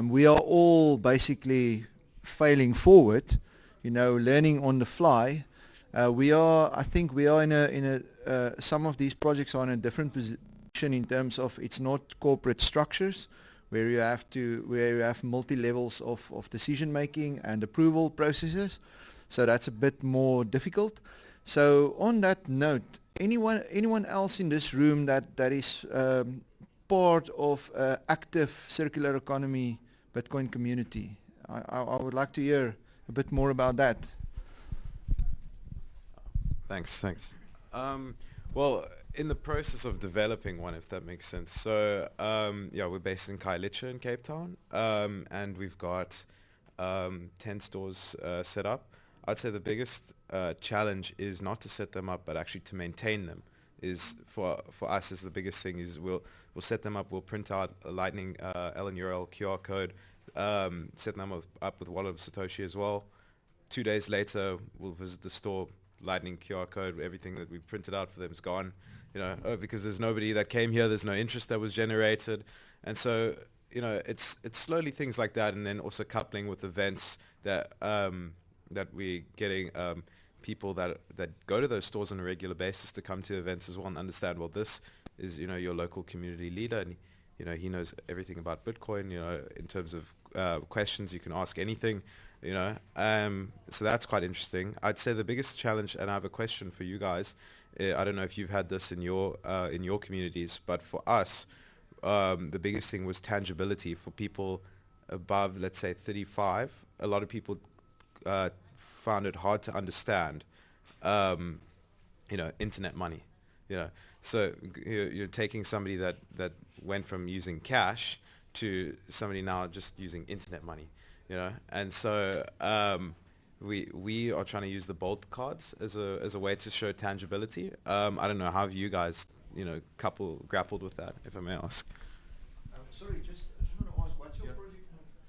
We are all basically failing forward, learning on the fly. I think we are in a some of these projects are in a different position in terms of it's not corporate structures where you have multi-levels of decision making and approval processes. So that's a bit more difficult. So on that note, anyone else in this room that is part of active circular economy Bitcoin community? I would like to hear a bit more about that. Thanks. Well, in the process of developing one, if that makes sense. So, we're based in Khayelitsha in Cape Town, and we've got 10 stores set up. I'd say the biggest challenge is not to set them up, but actually to maintain them. Is for us is the biggest thing. Is we'll set them up. We'll print out a Lightning LNURL QR code, set them up with Wallet of Satoshi as well. 2 days later, we'll visit the store. Lightning QR code, everything that we printed out for them is gone, because there's nobody that came here, there's no interest that was generated, and so it's slowly things like that, and then also coupling with events that we're getting people that go to those stores on a regular basis to come to events as well and understand, well, this is your local community leader, and he knows everything about Bitcoin, in terms of questions you can ask anything. So that's quite interesting. I'd say the biggest challenge, and I have a question for you guys. I don't know if you've had this in your communities, but for us, the biggest thing was tangibility for people above, let's say, 35. A lot of people found it hard to understand, internet money. So you're taking somebody that went from using cash to somebody now just using internet money. And so we are trying to use the Bolt cards as a way to show tangibility. I don't know how you guys grappled with that, if I may ask. Sorry, I just want to ask, what's your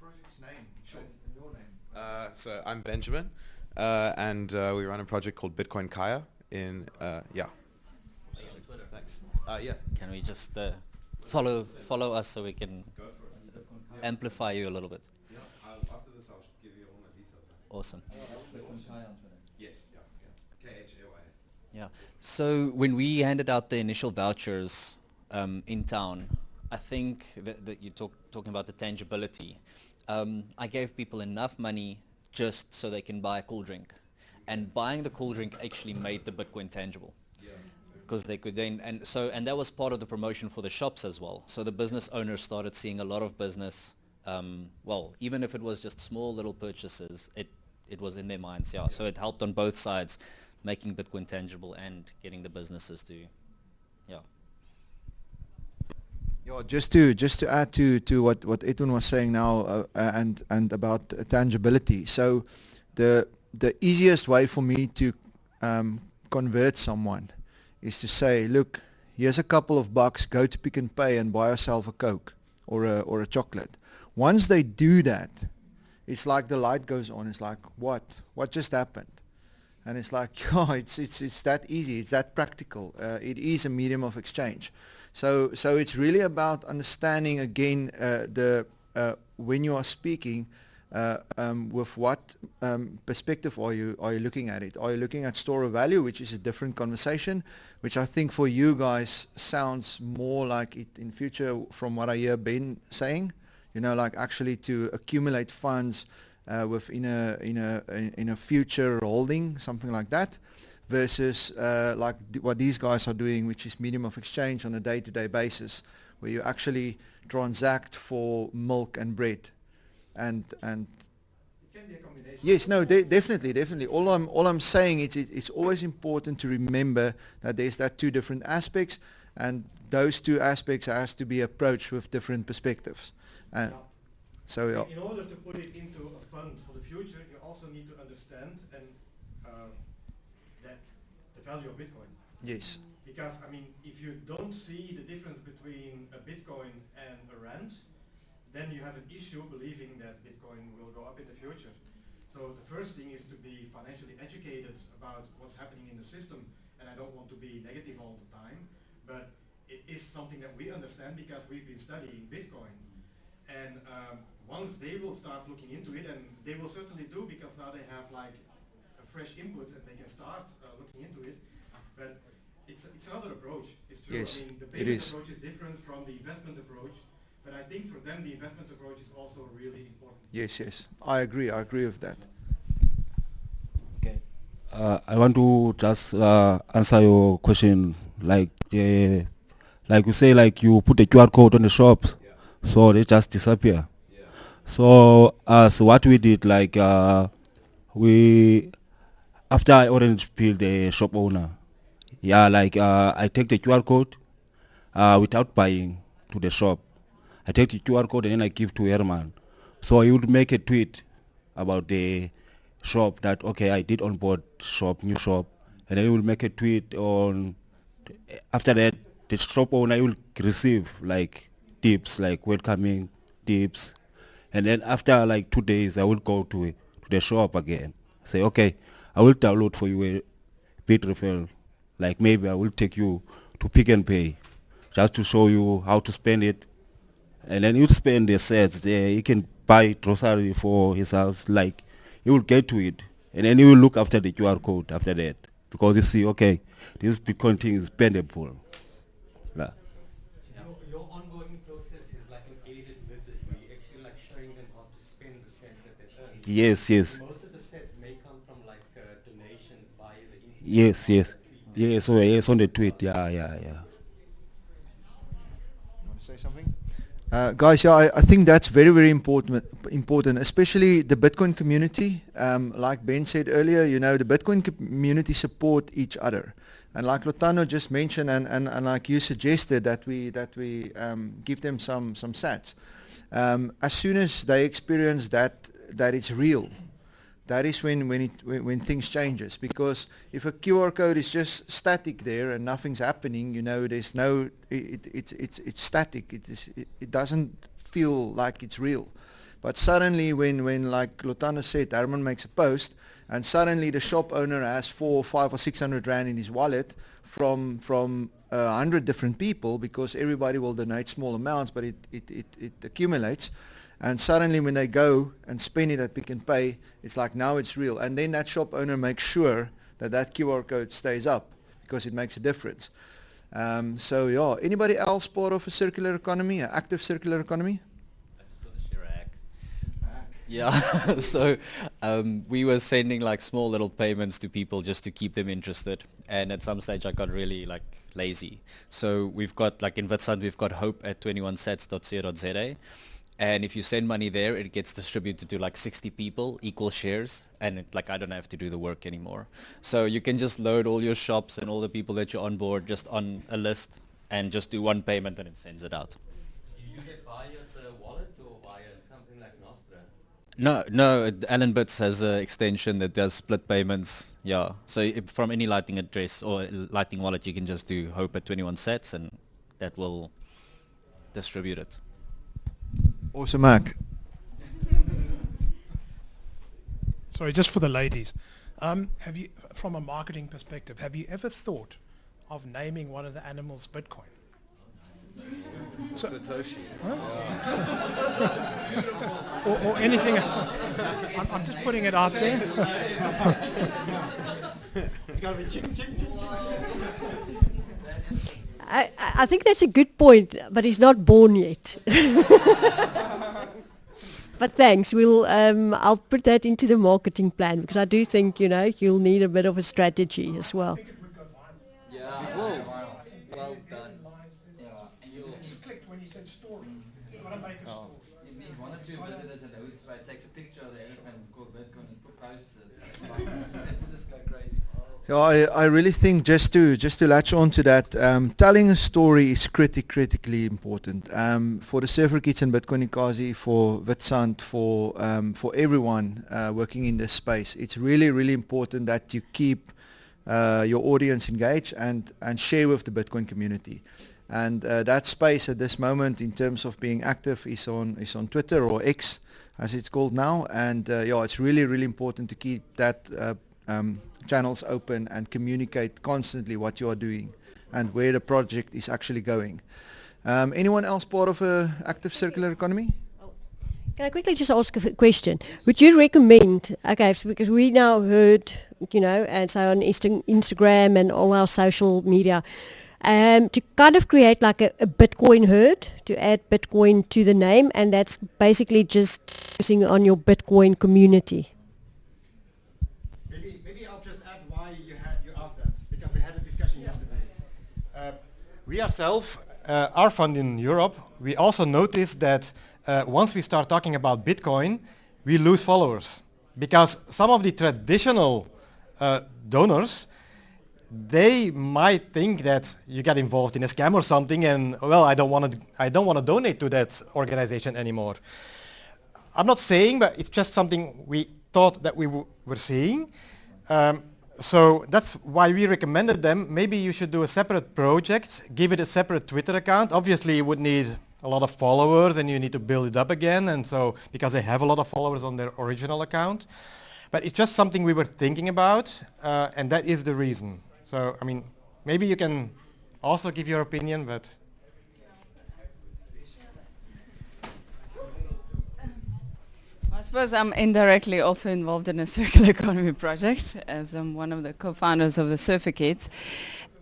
project's name? Sure. And your name. So I'm Benjamin, and we run a project called Bitcoin Kaya in yeah. See you on Twitter. Thanks. Yeah. Can we just follow us so we can amplify you a little bit? After this, I'll give you all my details. Awesome. Yes, K-H-A-Y. Yeah. So when we handed out the initial vouchers in town, I think that you're talking about the tangibility. I gave people enough money just so they can buy a cool drink, and buying the cool drink actually made the Bitcoin tangible. Because they could then, and that was part of the promotion for the shops as well. So the business owners started seeing a lot of business. Even if it was just small little purchases, it was in their minds. Yeah. So it helped on both sides, making Bitcoin tangible and getting the businesses to, yeah. Yeah, just to add to what Edwin was saying now, and about tangibility. So the easiest way for me to convert someone is to say, look, here's a couple of bucks, go to Pick n Pay and buy yourself a Coke or a chocolate. Once they do that, it's like the light goes on. It's like, what just happened? And it's like, yeah, it's that easy. It's that practical. It is a medium of exchange. So it's really about understanding again when you are speaking, with what perspective are you looking at it? Are you looking at store of value, which is a different conversation, which I think for you guys sounds more like it in future from what I hear Ben saying, like actually to accumulate funds within a future holding, something like that, versus like what these guys are doing, which is medium of exchange on a day-to-day basis, where you actually transact for milk and bread. And it can be a combination. Yes, no, definitely. All I'm saying is it's always important to remember that there's that two different aspects, and those two aspects has to be approached with different perspectives. So yeah. In order to put it into a fund for the future, you also need to understand and that the value of Bitcoin. Yes. Because if you don't see the difference between a Bitcoin and a rand, then you have an issue believing that Bitcoin will go up in the future. So the first thing is to be financially educated about what's happening in the system, and I don't want to be negative all the time, but it is something that we understand because we've been studying Bitcoin. And once they will start looking into it, and they will certainly do because now they have like a fresh input and they can start looking into it, but it's another approach. It's true. Yes, the it payment is. approach is different from the investment approach. But I think for them the investment approach is also really important. Yes. I agree with that. Okay. I want to just answer your question, like you say, like you put a QR code on the shops, so they just disappear. So as what we did, like after I orange peel the shop owner, I take the QR code without buying to the shop. I take the QR code and then I give to Herman. So he would make a tweet about the shop that, okay, I did onboard shop, new shop. And then he will make a tweet on, after that, the shop owner will receive like tips, like welcoming tips. And then after like 2 days, I will go to the shop again. Say, okay, I will download for you a bit referral. Like maybe I will take you to Pick and Pay just to show you how to spend it. And then you spend the sets there. He can buy grocery for his house. Like he will get to it, and then he will look after the QR code after that because you see, okay, this Bitcoin thing is spendable. Your onboarding process is like an aided visit where you actually like showing them how to spend the sets that they earn. Yes. Most of the sets may come from like donations via the internet. Yes. So yes, on the tweet. Yeah. You want to say something? Guys, I think that's very, very important, especially the Bitcoin community. Like Ben said earlier, the Bitcoin community support each other. And like Lotano just mentioned, and like you suggested, that we give them some sats. As soon as they experience that it's real, that is when things changes. Because if a QR code is just static there and nothing's happening, there's no, it's static. It doesn't feel like it's real. But suddenly when like Lotano said, Herman makes a post, and suddenly the shop owner has 400, 500 or 600 rand in his wallet from 100 different people, because everybody will donate small amounts, but it accumulates. And suddenly when they go and spend it at Pick and Pay, it's like now it's real. And then that shop owner makes sure that QR code stays up, because it makes a difference. So yeah, anybody else part of a circular economy, an active circular economy? I just want to share a hack. Yeah, so we were sending like small little payments to people just to keep them interested. And at some stage I got really like lazy. So we've got like in Witstrand, we've got hope at 21sats.co.za. And if you send money there, it gets distributed to like 60 people, equal shares, and I don't have to do the work anymore. So you can just load all your shops and all the people that you're on board just on a list and just do one payment and it sends it out. Do you get via the wallet or via something like Nostra? No, Allen Bits has an extension that does split payments. Yeah, so from any Lightning address or Lightning wallet, you can just do hope at 21 sats and that will distribute it. Awesome, Mac. Sorry, just for the ladies. Have you, from a marketing perspective, have you ever thought of naming one of the animals Bitcoin? Satoshi. Huh? or anything. I'm just putting it out there. I think that's a good point, but he's not born yet. But thanks. I'll put that into the marketing plan because I do think you'll need a bit of a strategy as well. Yeah. Well done. Just clicked when you said story. You've got to make a story. You need one or two visitors at Hoedspruit, takes a picture of the elephant called Bitcoin and posts it. It's like, people just go crazy. Yeah, I really think just to latch on to that, telling a story is critically important for the Surfer Kids and Bitcoin Ekasi, for Vitsand, for everyone working in this space. It's really important that you keep your audience engaged and share with the Bitcoin community. And that space at this moment, in terms of being active, is on Twitter, or X, as it's called now. And it's really important to keep that channels open and communicate constantly what you are doing and where the project is actually going. Anyone else part of a active circular economy? Can I quickly just ask a question? Would you recommend, because we now heard, and so on Instagram and all our social media, to kind of create like a Bitcoin herd, to add Bitcoin to the name, and that's basically just focusing on your Bitcoin community? Maybe I'll just add why you asked that, because we had a discussion yesterday. We ourselves, our fund in Europe, we also noticed that once we start talking about Bitcoin, we lose followers, because some of the traditional donors, they might think that you get involved in a scam or something, and well, I don't want to donate to that organization anymore. I'm not saying, but it's just something we thought that we were seeing. So that's why we recommended them. Maybe you should do a separate project, give it a separate Twitter account. Obviously, you would need a lot of followers, and you need to build it up again. And so, because they have a lot of followers on their original account, but it's just something we were thinking about, and that is the reason. So, I mean, maybe you can also give your opinion, but. I suppose I'm indirectly also involved in a circular economy project, as I'm one of the co-founders of the Surfer Kids.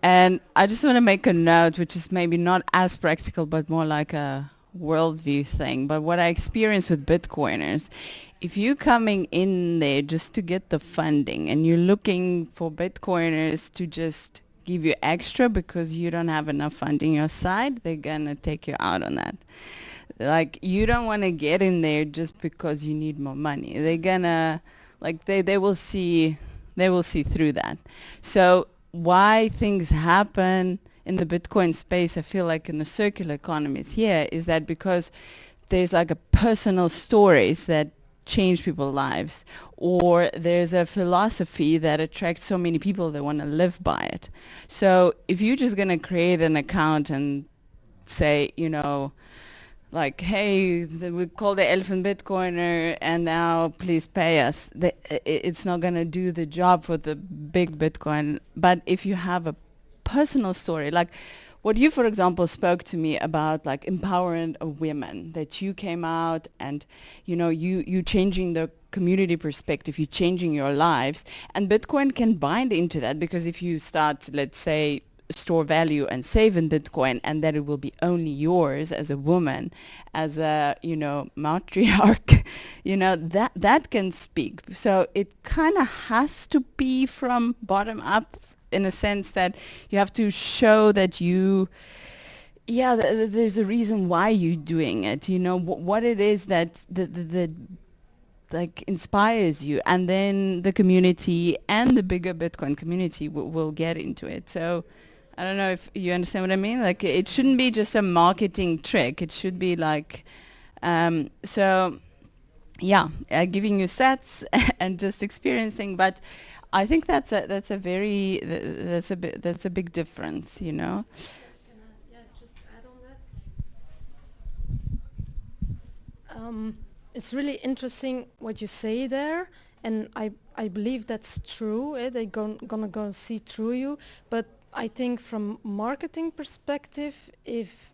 And I just want to make a note, which is maybe not as practical, but more like a worldview thing. But what I experience with Bitcoiners, if you're coming in there just to get the funding and you're looking for Bitcoiners to just give you extra because you don't have enough funding your side, they're going to take you out on that. Like, you don't want to get in there just because you need more money. They're going to, like, they will see through that. So why things happen in the Bitcoin space, I feel like in the circular economies here, is that because there's like a personal stories that change people's lives, or there's a philosophy that attracts so many people that want to live by it. So if you're just going to create an account and say, like, hey, we call the elephant Bitcoiner and now please pay us, it's not going to do the job for the big Bitcoin. But if you have a personal story, like what you, for example, spoke to me about, like empowering a women, that you came out and, you changing the community perspective, you changing your lives, and Bitcoin can bind into that, because if you start, let's say, store value and save in Bitcoin, and that it will be only yours as a woman, as a matriarch, that can speak. So it kind of has to be from bottom up, in a sense that you have to show that there's a reason why you're doing it, what it is that like inspires you, and then the community and the bigger Bitcoin community will get into it. So I don't know if you understand what I mean. Like, it shouldn't be just a marketing trick. It should be like, giving you sets and just experiencing. But I think that's a big difference, Can I just add on that? It's really interesting what you say there, and I believe that's true. They're gonna go see through you, but I think from marketing perspective, if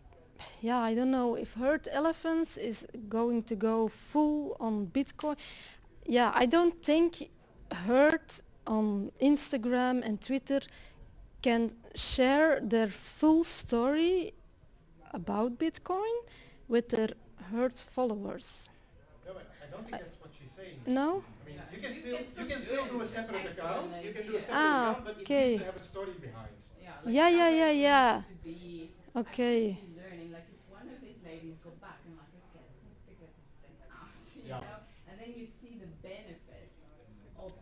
I don't know if Herd Elephants is going to go full on Bitcoin. Yeah, I don't think Herd on Instagram and Twitter can share their full story about Bitcoin with their Herd followers. No, I don't think that's what she's saying. No? I mean, you can still do a separate account. You can do a separate Ah, account, but it okay. needs to have a story behind. Yeah. Okay. Learning, like if one of these ladies go back and like, okay, figure this thing out, you Yeah. know, and then you see the benefits of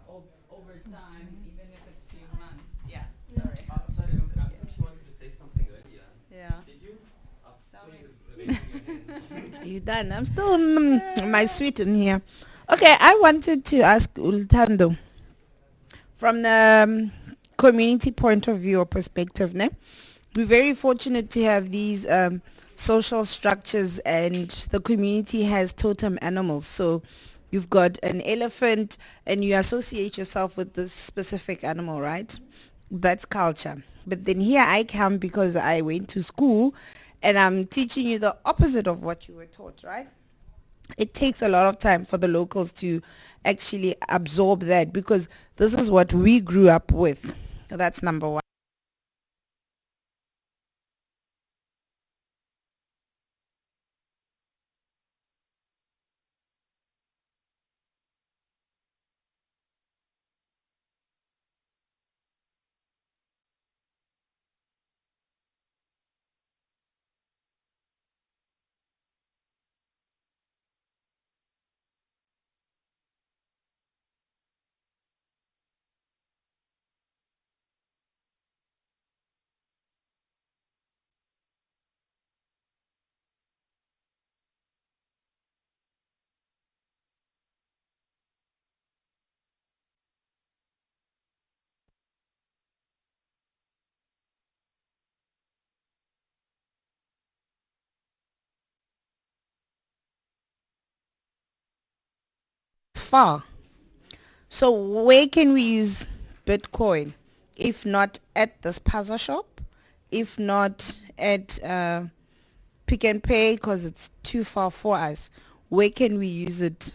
over time, even if it's few months. Yeah. Sorry. Sorry, I just wanted to say something earlier. Yeah. Did you? Tell me. Are you done? I'm still my sweet in here. Okay, I wanted to ask Ultando from the community point of view or perspective. Ne? We're very fortunate to have these social structures, and the community has totem animals. So you've got an elephant and you associate yourself with this specific animal, right? That's culture. But then here I come because I went to school and I'm teaching you the opposite of what you were taught, right? It takes a lot of time for the locals to actually absorb that, because this is what we grew up with. That's number one. Far. So where can we use Bitcoin? If not at the spaza shop, if not at Pick and Pay because it's too far for us, where can we use it?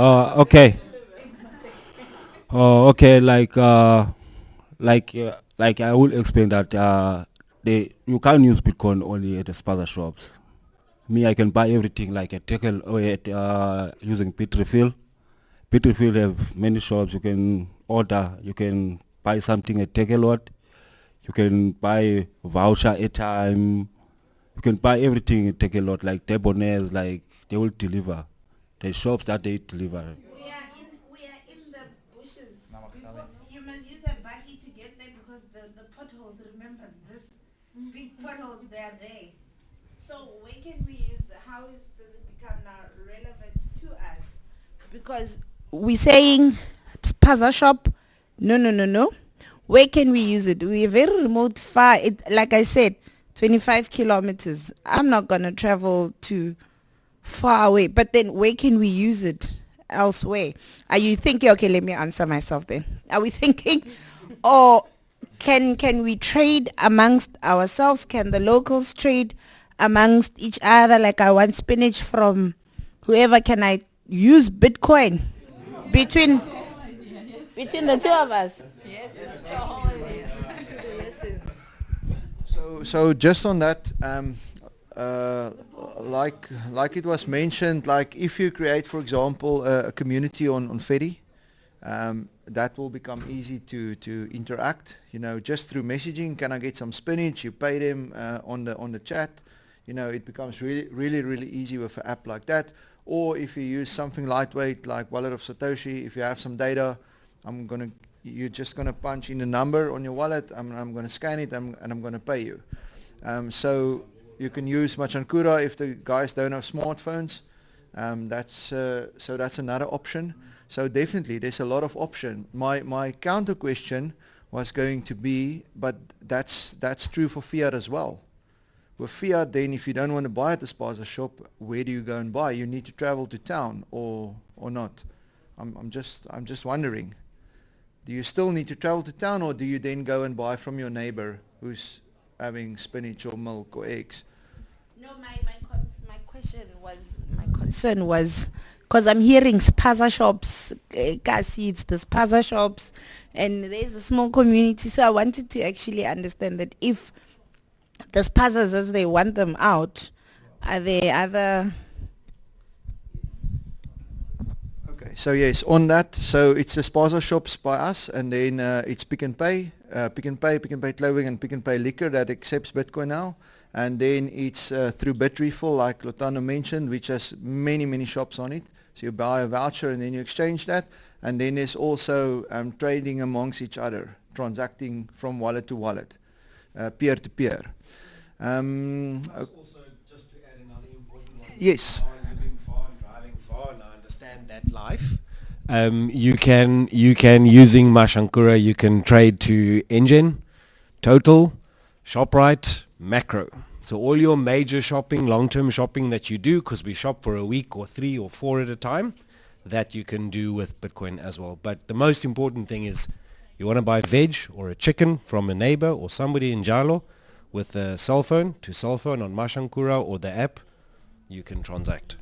Okay. Okay, like I will explain that you can't use Bitcoin only at the spaza shops. Me, I can buy everything like a tackle or using Bitrefill. Bitrefill have many shops. You can order. You can buy something at Take a Lot. You can buy voucher airtime. You can buy everything at Take a Lot, like Debonaires, like they will deliver. The shops that they deliver. We are in the bushes. Before, you must use a buggy to get there because the potholes, remember this big potholes, they are there. So where can we use does it become now relevant to us? Because we're saying spaza shop, no. Where can we use it? We're very remote, far. Like I said, 25 kilometers. I'm not going to travel to far away. But then where can we use it elsewhere? Are you thinking, okay, let me answer myself then. Are we thinking, or can we trade amongst ourselves? Can the locals trade amongst each other? Like I want spinach from whoever. Can I use Bitcoin between the two of us? Yes, it's the whole idea. So just on that, like it was mentioned, like if you create, for example, a community on Ferry, that will become easy to interact. You know, just through messaging. Can I get some spinach? You pay them on the chat. You know, it becomes really easy with an app like that. Or if you use something lightweight like Wallet of Satoshi, if you have some data, you're just gonna punch in a number on your wallet. I'm gonna scan it and I'm gonna pay you. So you can use Machankura if the guys don't have smartphones. That's another option. So definitely there's a lot of option. My counter question was going to be, but that's true for fiat as well. With fiat, then if you don't want to buy at the spaza shop, where do you go and buy? You need to travel to town, or not? I'm just wondering. Do you still need to travel to town, or do you then go and buy from your neighbor who's having spinach or milk or eggs? No, my concern was, because I'm hearing spaza shops, Ekasi, it's the spaza shops, and there's a small community. So I wanted to actually understand that if the spazas, as they want them out, are there other... Okay, so yes, on that, so it's the spaza shops by us, and then it's Pick n Pay Clothing, and Pick n Pay Liquor that accepts Bitcoin now. And then it's through Bitrefill, like Lotano mentioned, which has many shops on it. So you buy a voucher and then you exchange that. And then there's also trading amongst each other, transacting from wallet to wallet, peer to peer. Also, just to add another important one. Yes. Living far and driving far, and I understand that life. You can using Mashankura, you can trade to Engine, Total, ShopRite, Macro. So all your major shopping, long-term shopping that you do, because we shop for a week or 3 or 4 at a time, that you can do with Bitcoin as well. But the most important thing is you want to buy veg or a chicken from a neighbor or somebody in Jalo with a cell phone to cell phone on Mashankura or the app, you can transact.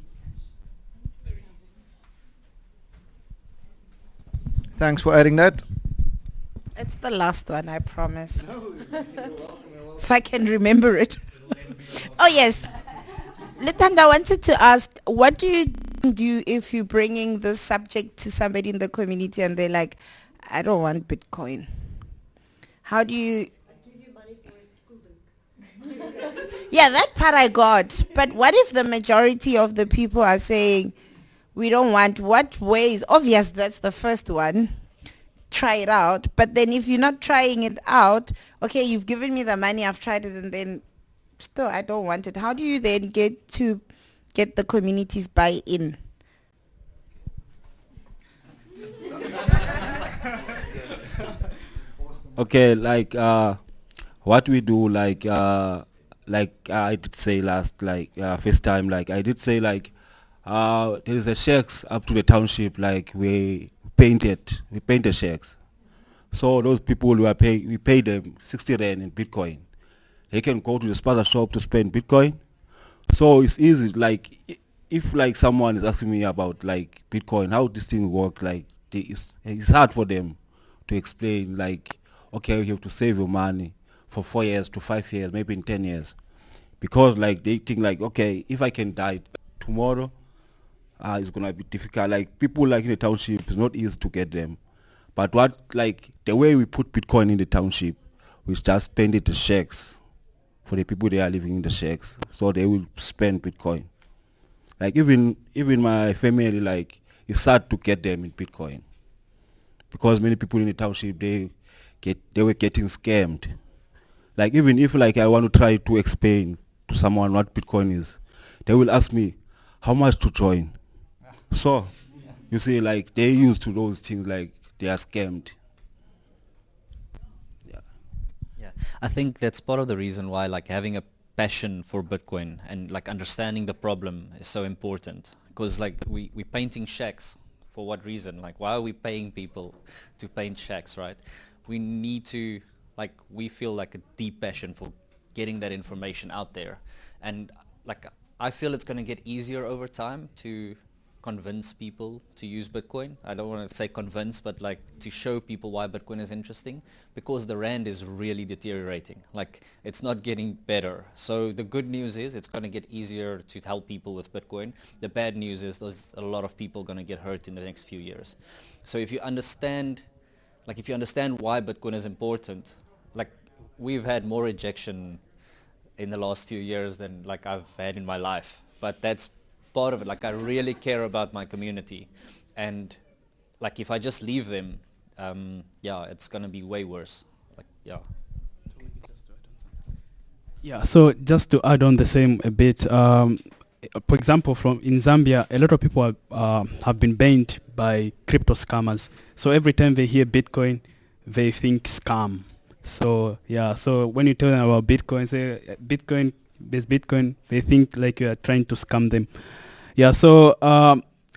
Thanks for adding that. It's the last one, I promise. If I can remember it. Oh, yes. Lutanda, I wanted to ask, what do you do if you're bringing this subject to somebody in the community and they're like, I don't want Bitcoin? How do you... Yeah, that part I got. But what if the majority of the people are saying, we don't want, what ways? Obvious, that's the first one. Try it out. But then if you're not trying it out, okay, you've given me the money, I've tried it, and then still I don't want it. How do you then get the community's buy-in? Okay, like what we do, like I did say last, first time, like I did say, like there is a shacks up to the township, like we paint the shacks. So those people we pay them 60 rand in Bitcoin. They can go to the spaza shop to spend Bitcoin. So it's easy. Like if like someone is asking me about like Bitcoin, how this thing works, like it's hard for them to explain. Like, okay, you have to save your money for 4 years to 5 years, maybe in 10 years, because like they think like, okay, if I can die tomorrow, it's gonna be difficult. Like people like in the township, it's not easy to get them. But what, like the way we put Bitcoin in the township, we just spend it the shacks for the people that are living in the shacks, so they will spend Bitcoin. Like even my family, like it's hard to get them in Bitcoin because many people in the township they were getting scammed. Like even if like I want to try to explain to someone what Bitcoin is, they will ask me how much to join. So you see, like they used to those things, like they are scammed. Yeah, I think that's part of the reason why like having a passion for Bitcoin and like understanding the problem is so important. Because like we painting shacks, for what reason? Like why are we paying people to paint shacks, right? We need to, like, we feel like a deep passion for getting that information out there. And like I feel it's going to get easier over time to convince people to use Bitcoin. I don't want to say convince, but like to show people why Bitcoin is interesting, because the rand is really deteriorating. Like it's not getting better. So the good news is it's going to get easier to help people with Bitcoin. The bad news is there's a lot of people going to get hurt in the next few years. So if you understand why Bitcoin is important, like we've had more ejection in the last few years than like I've had in my life, but that's part of it. Like I really care about my community, and like if I just leave them, yeah, it's gonna be way worse. Like Yeah, so just to add on the same a bit, for example, in Zambia, a lot of people have been banned by crypto scammers. So every time they hear Bitcoin, they think scam. So yeah, so when you tell them about Bitcoin, say Bitcoin there's Bitcoin, they think like you are trying to scam them. Yeah. So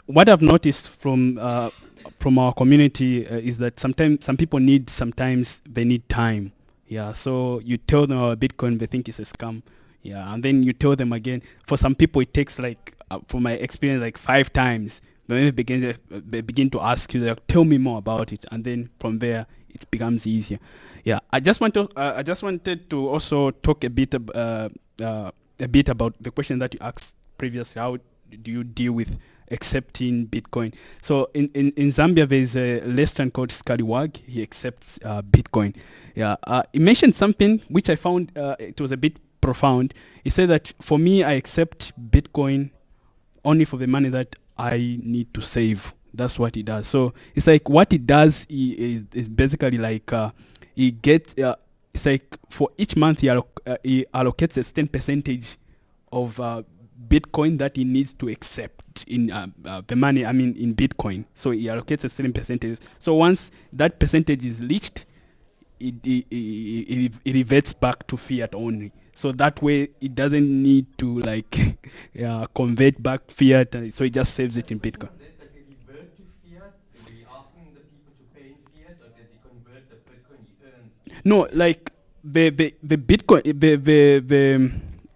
what I've noticed from our community is that sometimes sometimes they need time. Yeah. So you tell them about Bitcoin, they think it's a scam. Yeah. And then you tell them again. For some people, it takes like, from my experience, like 5 times. When they begin to ask you, like, tell me more about it, and then from there it becomes easier. Yeah. I just wanted to also talk a bit about the question that you asked previously. How do you deal with accepting Bitcoin? So in Zambia, there's a restaurant called Scallywag. He accepts Bitcoin. Yeah. He mentioned something which I found it was a bit profound. He said that, for me, I accept Bitcoin only for the money that I need to save. That's what he does. So it's like what he does is basically like he gets. It's like for each month he allocates a certain percentage of Bitcoin that he needs to accept in the money. I mean, in Bitcoin. So he allocates a certain percentage. So once that percentage is reached, it reverts back to fiat only. So that way it doesn't need to like convert back fiat. So it just saves it in Bitcoin. Does he revert to fiat? Are we asking the people to pay in fiat, or does he convert the Bitcoin he earns? No, like the Bitcoin,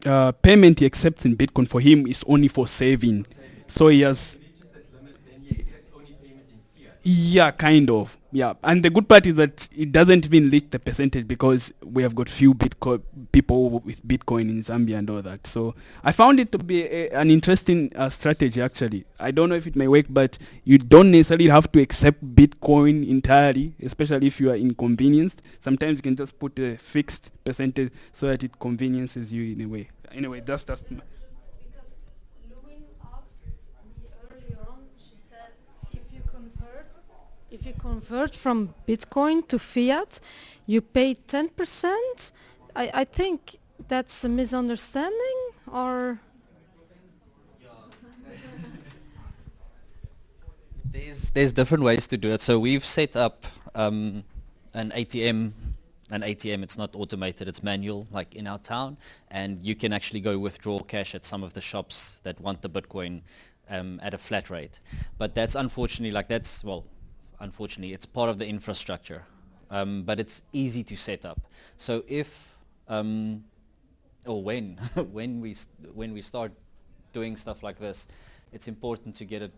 the payment he accepts in Bitcoin for him is only for saving. So he has. Yeah, kind of. Yeah, and the good part is that it doesn't even reach the percentage because we have got few Bitcoin people with Bitcoin in Zambia and all that. So I found it to be an interesting strategy. Actually, I don't know if it may work, but you don't necessarily have to accept Bitcoin entirely, especially if you are inconvenienced. Sometimes you can just put a fixed percentage so that it conveniences you in a way. Anyway, that's. If you convert from Bitcoin to fiat, you pay 10%. I think that's a misunderstanding, or There's different ways to do it. So we've set up an ATM. An ATM, it's not automated, it's manual, like in our town, and you can actually go withdraw cash at some of the shops that want the Bitcoin at a flat rate. But that's unfortunately, unfortunately, it's part of the infrastructure, but it's easy to set up. So if or when when we start doing stuff like this, it's important to get a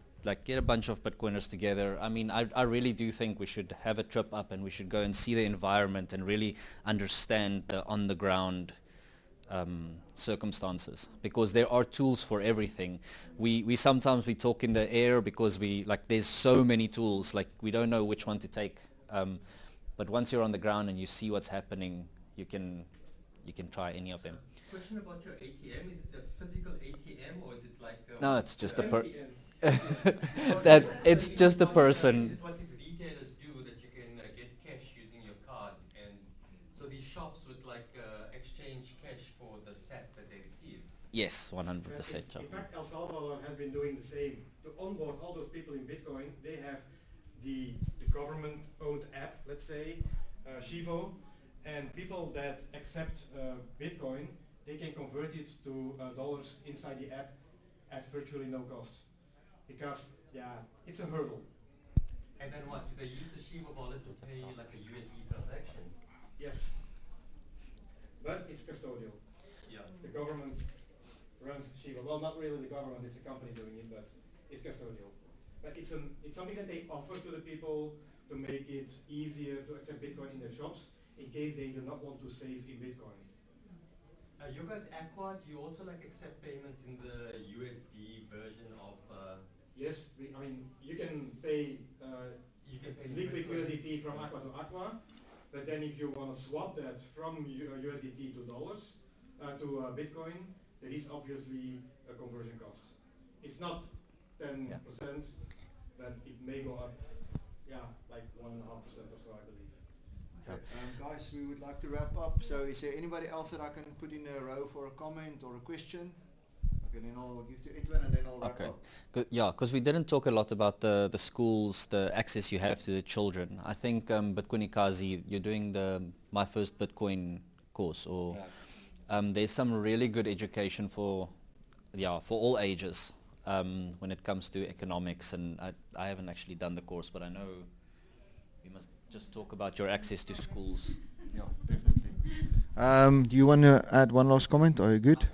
bunch of Bitcoiners together. I mean, I really do think we should have a trip up and we should go and see the environment and really understand the on the ground circumstances, because there are tools for everything. We sometimes we talk in the air because there's so many tools, like we don't know which one to take, but once you're on the ground and you see what's happening, you can try any of them. Question about your ATM, is it a physical ATM or is it like No, it's just it's just a person. Is it what these retailers do, that you can get cash using your card, and so these shops would exchange cash for the sats that they receive? Yes, 100%. In fact, El Salvador has been doing the same. To onboard all those people in Bitcoin, they have the government-owned app, let's say, Shivo, and people that accept Bitcoin, they can convert it to dollars inside the app at virtually no cost. Because, it's a hurdle. And then what? Do they use the Shiva wallet to pay like a USD transaction? Yes. But it's custodial. Yeah. The government runs Shiva. Well, not really the government, it's a company doing it, but it's custodial. But it's something that they offer to the people to make it easier to accept Bitcoin in their shops in case they do not want to save in Bitcoin. You guys, Aqua, do you also accept payments in the USD version of? Yes, you can pay liquid USDT from Aqua to Aqua, but then if you want to swap that from USDT to dollars, to Bitcoin, there is obviously a conversion cost. It's not 10%, but it may go up, like 1.5% or so, I believe. Okay. Guys, we would like to wrap up. So is there anybody else that I can put in a row for a comment or a question? Okay, then I'll give to Edwin and then I'll wrap up. Because we didn't talk a lot about the schools, the access you have to the children. I think Bitcoin Ekasi, you're doing the My First Bitcoin course, or There's some really good education for all ages when it comes to economics, and I haven't actually done the course, but I know we must just talk about your access to schools. Yeah, definitely. Do you want to add one last comment? Are you good?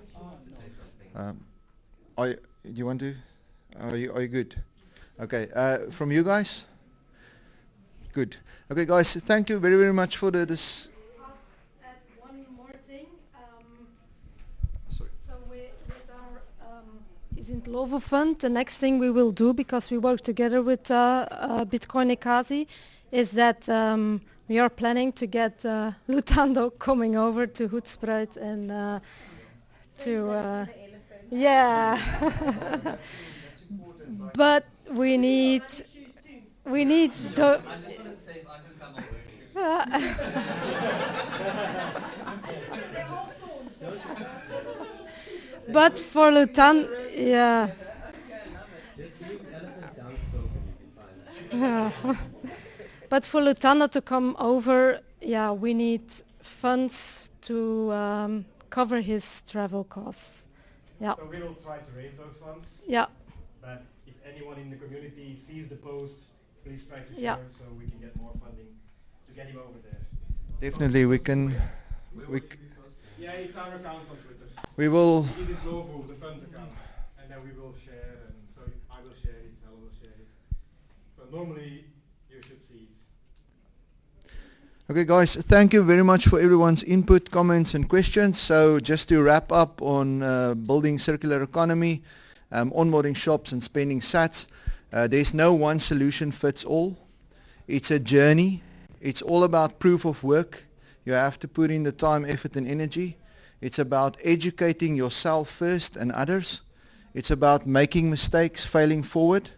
Do you want to? Are you good? Okay. From you guys? Good. Okay, guys. Thank you very, very much for this. Add one more thing. Sorry. So with our Isn't Lovo Fund, the next thing we will do, because we work together with Bitcoin Ekasi, is that we are planning to get Lutando coming over to Hoedspruit and yeah. But we need the I'm just not safe. I can come over. But for Lutan, yeah. But for Lutando to come over, yeah, we need funds to cover his travel costs. Yeah. So we will try to raise those funds. Yeah. But if anyone in the community sees the post, please try to Yeah. share it so we can get more funding to get him over there. Definitely, we can. Yeah, it's our account on Twitter. We will. It is Lovo, the fund account, and then we will share. And so I will share it, Helen will share it. So normally you should see it. Okay, guys, thank you very much for everyone's input, comments, and questions. So just to wrap up on building circular economy, onboarding shops and spending sats, there's no one solution fits all. It's a journey. It's all about proof of work. You have to put in the time, effort, and energy. It's about educating yourself first and others. It's about making mistakes, failing forward.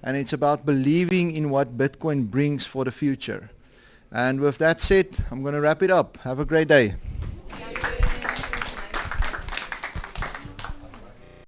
And it's about believing in what Bitcoin brings for the future. And with that said, I'm going to wrap it up. Have a great day.